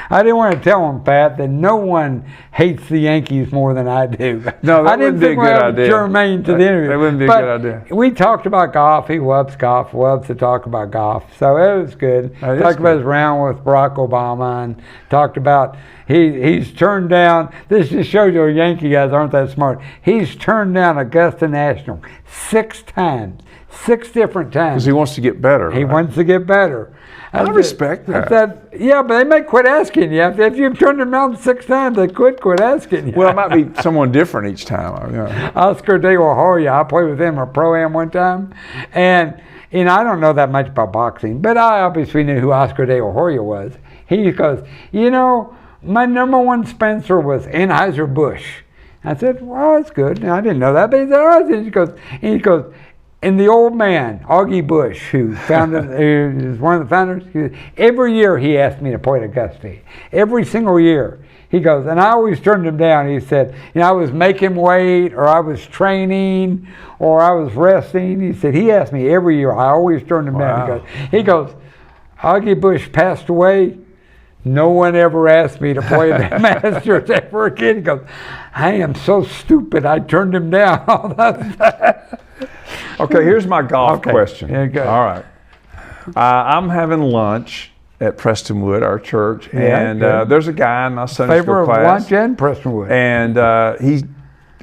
I didn't want to tell him, Pat, that no one hates the Yankees more than I do. No, that I didn't wouldn't be a think good that was idea. germane to the interview. That wouldn't be a But good idea. We talked about golf. He loves golf. Loves to talk about golf. So it was good. That is Talked about good. his round with Barack Obama, and talked about he's turned down. This just shows you Yankee guys aren't that smart. He's turned down Augusta National 6 times, 6 different times. Because he wants to get better. He right? wants to get better. I respect that. I said, yeah, but they may quit asking you. If you've turned them down 6 times, they could quit asking you. Well, it might be someone different each time. Oscar De La Hoya, I played with him a pro-am one time. And I don't know that much about boxing, but I obviously knew who Oscar De La Hoya was. He goes, my number 1 Spencer was Anheuser-Busch. I said, well, that's good. And I didn't know that. But he said, oh, he goes, and the old man, Augie Bush, who is one of the founders, every year he asked me to play at Augusta. Every single year. He goes, and I always turned him down. He said, I was making weight, or I was training, or I was resting. He said, he asked me every year. I always turned him down. He goes, Augie Bush passed away. No one ever asked me to play the Masters ever again. He goes, I am so stupid. I turned him down. Okay, here's my golf question. Yeah, go. All right. I'm having lunch at Prestonwood, our church, and there's a guy in my Sunday Favor school of class. lunch and Prestonwood. And he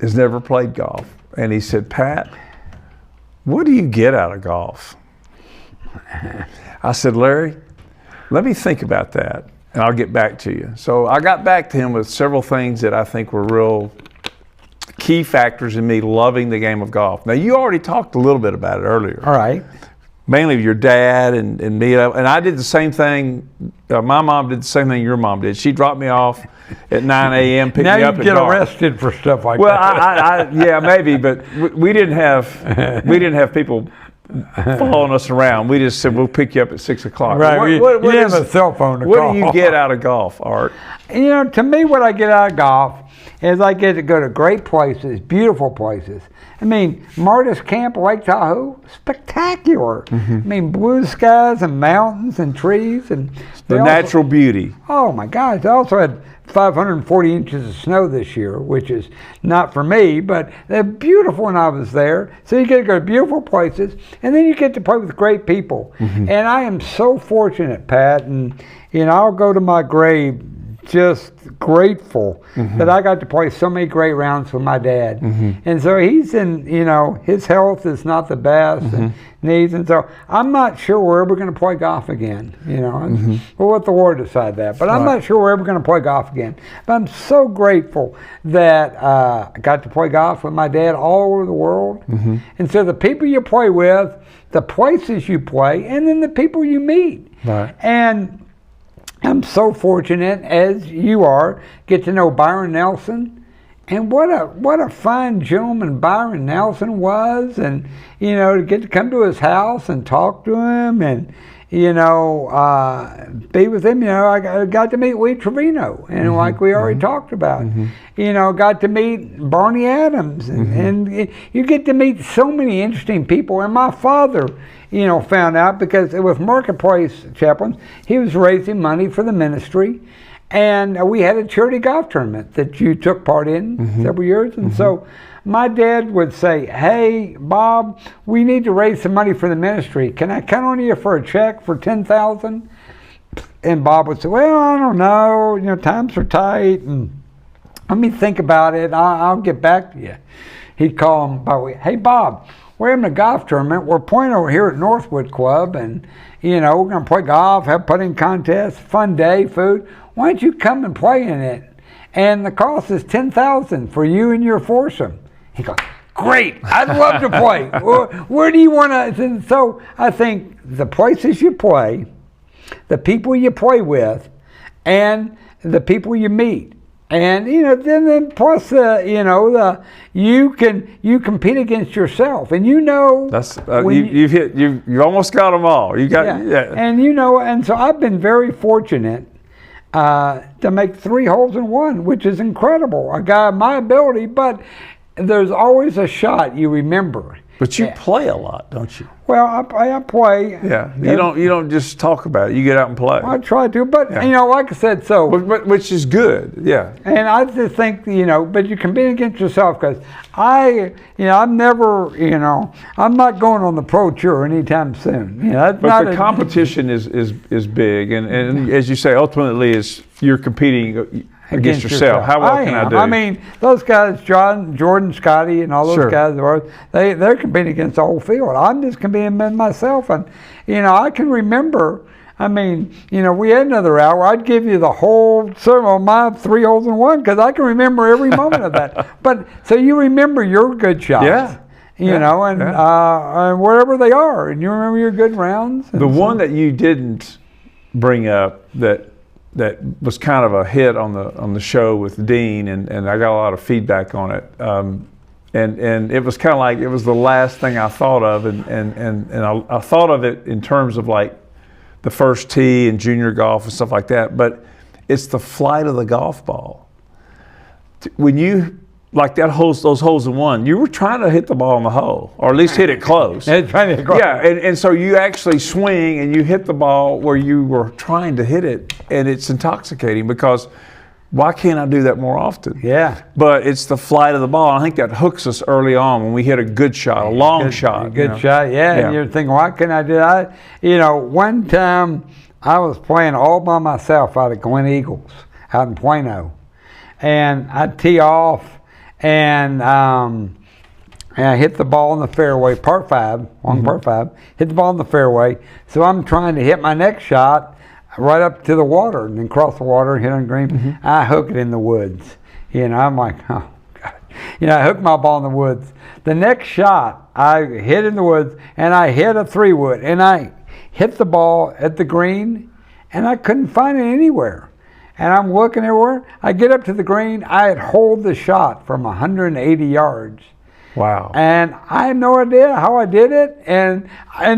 has never played golf. And he said, Pat, what do you get out of golf? I said, Larry, let me think about that, and I'll get back to you. So I got back to him with several things that I think were real key factors in me loving the game of golf. Now, you already talked a little bit about it earlier. All right. Mainly your dad and me. And I did the same thing. My mom did the same thing your mom did. She dropped me off at 9 a.m., picked now me you up at get dark. arrested for stuff like Well, that. yeah, maybe, but we didn't have people following us around. We just said, we'll pick you up at 6 o'clock. Right. You didn't have a cell phone to what call. do you get out of golf, Art? To me, what I get out of golf is I get to go to great places, beautiful places. I mean, Martis Camp, Lake Tahoe, spectacular. Mm-hmm. I mean, blue skies and mountains and trees. And The natural beauty. Oh, my gosh. I also had 540 inches of snow this year, which is not for me, but they're beautiful when I was there. So you get to go to beautiful places, and then you get to play with great people. Mm-hmm. And I am so fortunate, Pat, and I'll go to my grave just grateful that I got to play so many great rounds with my dad. And so he's in, his health is not the best and needs, and so I'm not sure we're ever going to play golf again, We'll let the Lord decide that. But I'm not sure we're ever going to play golf again. But I'm so grateful that I got to play golf with my dad all over the world. And so the people you play with, the places you play, and then the people you meet. Right. And I'm so fortunate, as you are, get to know Byron Nelson, and what a fine gentleman Byron Nelson was, and to get to come to his house and talk to him, and be with him. I got to meet Lee Trevino, and like we already talked about, got to meet Barney Adams, and you get to meet so many interesting people. And my father, found out, because with Marketplace Chaplains, he was raising money for the ministry, And we had a charity golf tournament that you took part in several years. And so my dad would say, hey, Bob, we need to raise some money for the ministry. Can I count on you for a check for $10,000? And Bob would say, well, I don't know. You know, times are tight. And let me think about it. I'll get back to you. He'd call him by the way, hey, Bob, we're having a golf tournament. We're playing over here at Northwood Club. And, you know, we're going to play golf, have putting contests, fun day, food. Why don't you come and play in it? And the cost is $10,000 for you and your foursome. He goes, great, I'd love to play. Where do you want to? And so I think the places you play, the people you play with, and the people you meet. And, you know, then plus, you know, you compete against yourself. And you know. That's, you almost got them all. You got, yeah. And, you know, and so I've been very fortunate to make 3 holes in one, which is incredible. A guy of my ability, but there's always a shot you remember. But you play a lot, don't you? Well, I play. Yeah, you don't just talk about it. You get out and play. I try to, but you know, like I said, so which is good. Yeah. And I just think, you know, but you compete against yourself because I'm never, you know, I'm not going on the pro tour anytime soon. You know, but the competition is big, and as you say, ultimately is you're competing against yourself. How well can I do? I mean, those guys, Jordan, Scotty, and all those guys, they're competing against the whole field. I'm just competing with myself. And, you know, I can remember, I mean, you know, we had another hour. I'd give you the whole sermon on my 3 holes in one because I can remember every moment of that. But so you remember your good shots. Yeah. You know, and wherever they are. And you remember your good rounds. The one that you didn't bring up that was kind of a hit on the show with Dean, and I got a lot of feedback on it. And it was kind of like it was the last thing I thought of, and I thought of it in terms of like the first tee and junior golf and stuff like that. But it's the flight of the golf ball. When you like those holes in one, you were trying to hit the ball in the hole, or at least hit it close. Yeah, and so you actually swing and you hit the ball where you were trying to hit it, and it's intoxicating because why can't I do that more often? Yeah. But it's the flight of the ball. I think that hooks us early on when we hit a good shot, a long shot. A good shot, yeah. And you're thinking, why can't I do that? You know, one time I was playing all by myself out at Glen Eagles out in Plano, and I'd tee off. And I hit the ball in the fairway, par 5, par 5, hit the ball in the fairway. So I'm trying to hit my next shot right up to the water and then cross the water and hit on the green. I hook it in the woods. You know, I'm like, oh, God. You know, I hooked my ball in the woods. The next shot, I hit in the woods, and I hit a 3-wood. And I hit the ball at the green, and I couldn't find it anywhere. And I'm looking everywhere. I get up to the green. I had holed the shot from 180 yards. Wow. And I had no idea how I did it. And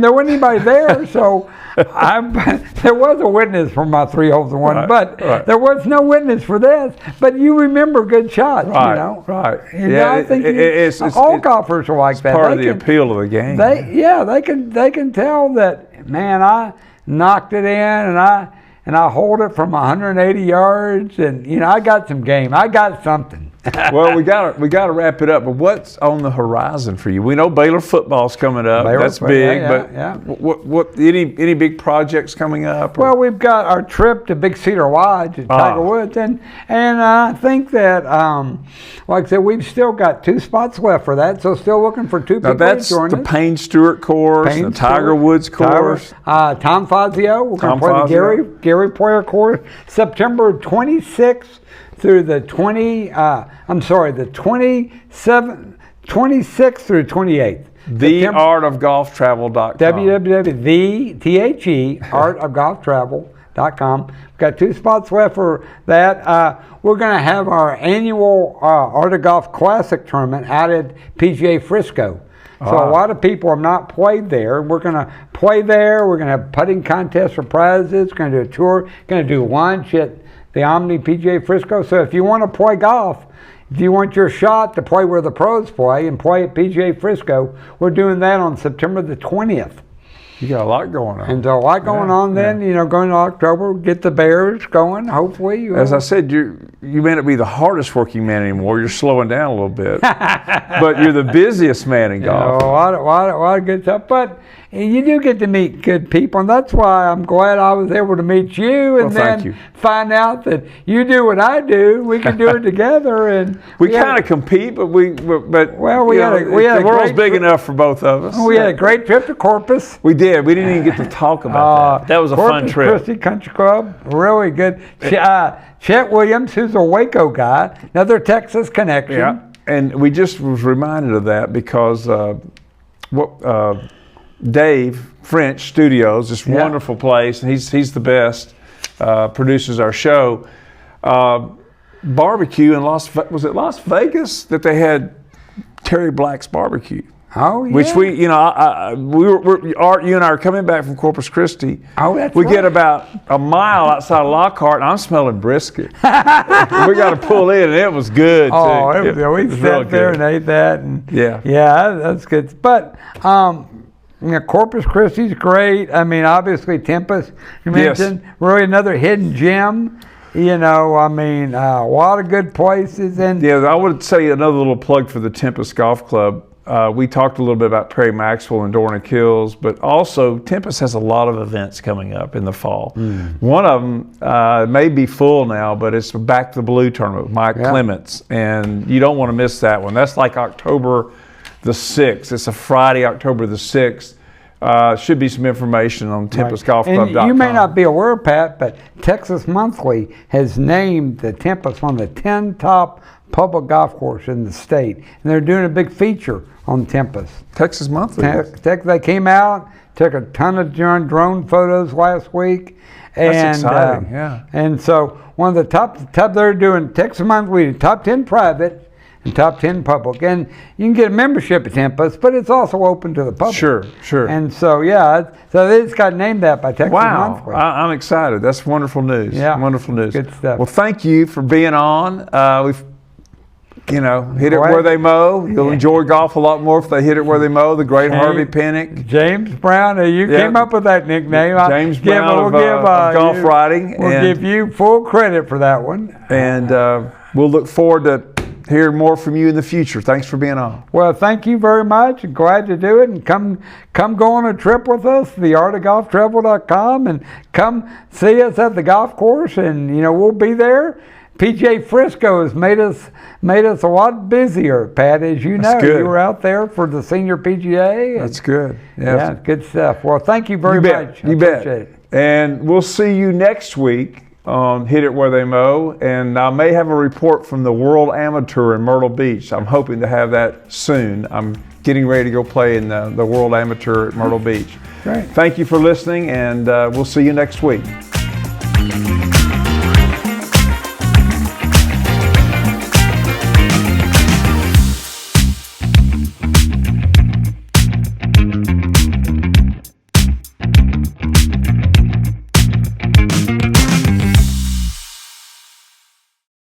there wasn't anybody there. So there was a witness for my 3 holes in one. But there was no witness for this. But you remember good shots, you know. Right. Yeah, I think all golfers are like that. Part of the appeal of the game. They can tell that, man, I knocked it in and I hold it from 180 yards, and you know I got some game. I got something. Well, we got to wrap it up. But what's on the horizon for you? We know Baylor football's coming up. That's big. What any big projects coming up? Well, we've got our trip to Big Cedar Lodge at Tiger Woods, and I think that like I said, we've still got 2 spots left for that. So still looking for 2 people to join us. That's the Payne Stewart course, the Tiger Woods course. Tom Fazio. We're going to play the Gary Player course September 26th. Through the 26th through 28th. TheArtofGolfTravel.com. www.theartofgolftravel.com. We've got 2 spots left for that. We're going to have our annual Art of Golf Classic tournament out at PGA Frisco. So a lot of people have not played there. We're going to play there. We're going to have putting contests for prizes. We're going to do a tour. Going to do lunch at the Omni PGA Frisco. So if you want to play golf, if you want your shot to play where the pros play and play at PGA Frisco, we're doing that on September the 20th. You got a lot going on. And so a lot going on then, going to October, get the Bears going, hopefully. As I said, you may not be the hardest working man anymore. You're slowing down a little bit. But you're the busiest man in golf. A lot of good stuff. But you do get to meet good people, and that's why I'm glad I was able to meet you and then find out that you do what I do. We can do it together. And we kind of compete, but the world's big enough for both of us. We had a great trip to Corpus. We did. We didn't even get to talk about that. That was a fun trip. Corpus Christi Country Club, really good. Chet Williams, who's a Waco guy, another Texas connection. Yeah, and we just was reminded of that because Dave French Studios, this wonderful place, and he's the best, produces our show. Barbecue in Las Vegas that they had Terry Black's barbecue. Oh yeah. Which we Art, you and I are coming back from Corpus Christi. Oh, that's We right. get about a mile outside of Lockhart, and I'm smelling brisket. We got to pull in, and it was good. Oh, too. we sat there and ate that, and yeah, that's good. But Corpus Christi's great. I mean, obviously Tempest, you mentioned, really another hidden gem. A lot of good places. And I would say another little plug for the Tempest Golf Club. We talked a little bit about Perry Maxwell and Dornick Hills, but also Tempest has a lot of events coming up in the fall. One of them may be full now, but it's Back to the Blue tournament with Mike Clements, and you don't want to miss that one. That's like October the 6th. It's a Friday, October the 6th. Should be some information on TempestGolfClub.com. And you may not be aware, Pat, but Texas Monthly has named the Tempest one of the 10 top public golf courses in the state. And they're doing a big feature on Tempest. Texas Monthly. They came out, took a ton of drone photos last week. That's exciting, yeah. And so one of the top they're doing Texas Monthly, top 10 private and top 10 public. And you can get a membership at Tempest, but it's also open to the public. Sure. And so, so they just got named that by Texas Monthly. Wow, I'm excited. That's wonderful news. Yeah. Wonderful news. Good stuff. Well, thank you for being on. We've hit it where they mow. You'll enjoy golf a lot more if they hit it where they mow. The great Harvey Pinnock. James Brown, you came up with that nickname. James Brown of golf riding. We'll give you full credit for that one. And we'll look forward to hearing more from you in the future. Thanks for being on. Well, thank you very much. I'm glad to do it. And come go on a trip with us, theartofgolftravel.com, and come see us at the golf course. And, we'll be there. PGA Frisco has made us a lot busier, Pat, as you know. That's good. You were out there for the senior PGA. That's good. Yeah, good stuff. Well, thank you very much. You bet. It. And we'll see you next week on Hit It Where They Mow. And I may have a report from the World Amateur in Myrtle Beach. I'm hoping to have that soon. I'm getting ready to go play in the World Amateur at Myrtle Beach. Great. Thank you for listening, and we'll see you next week.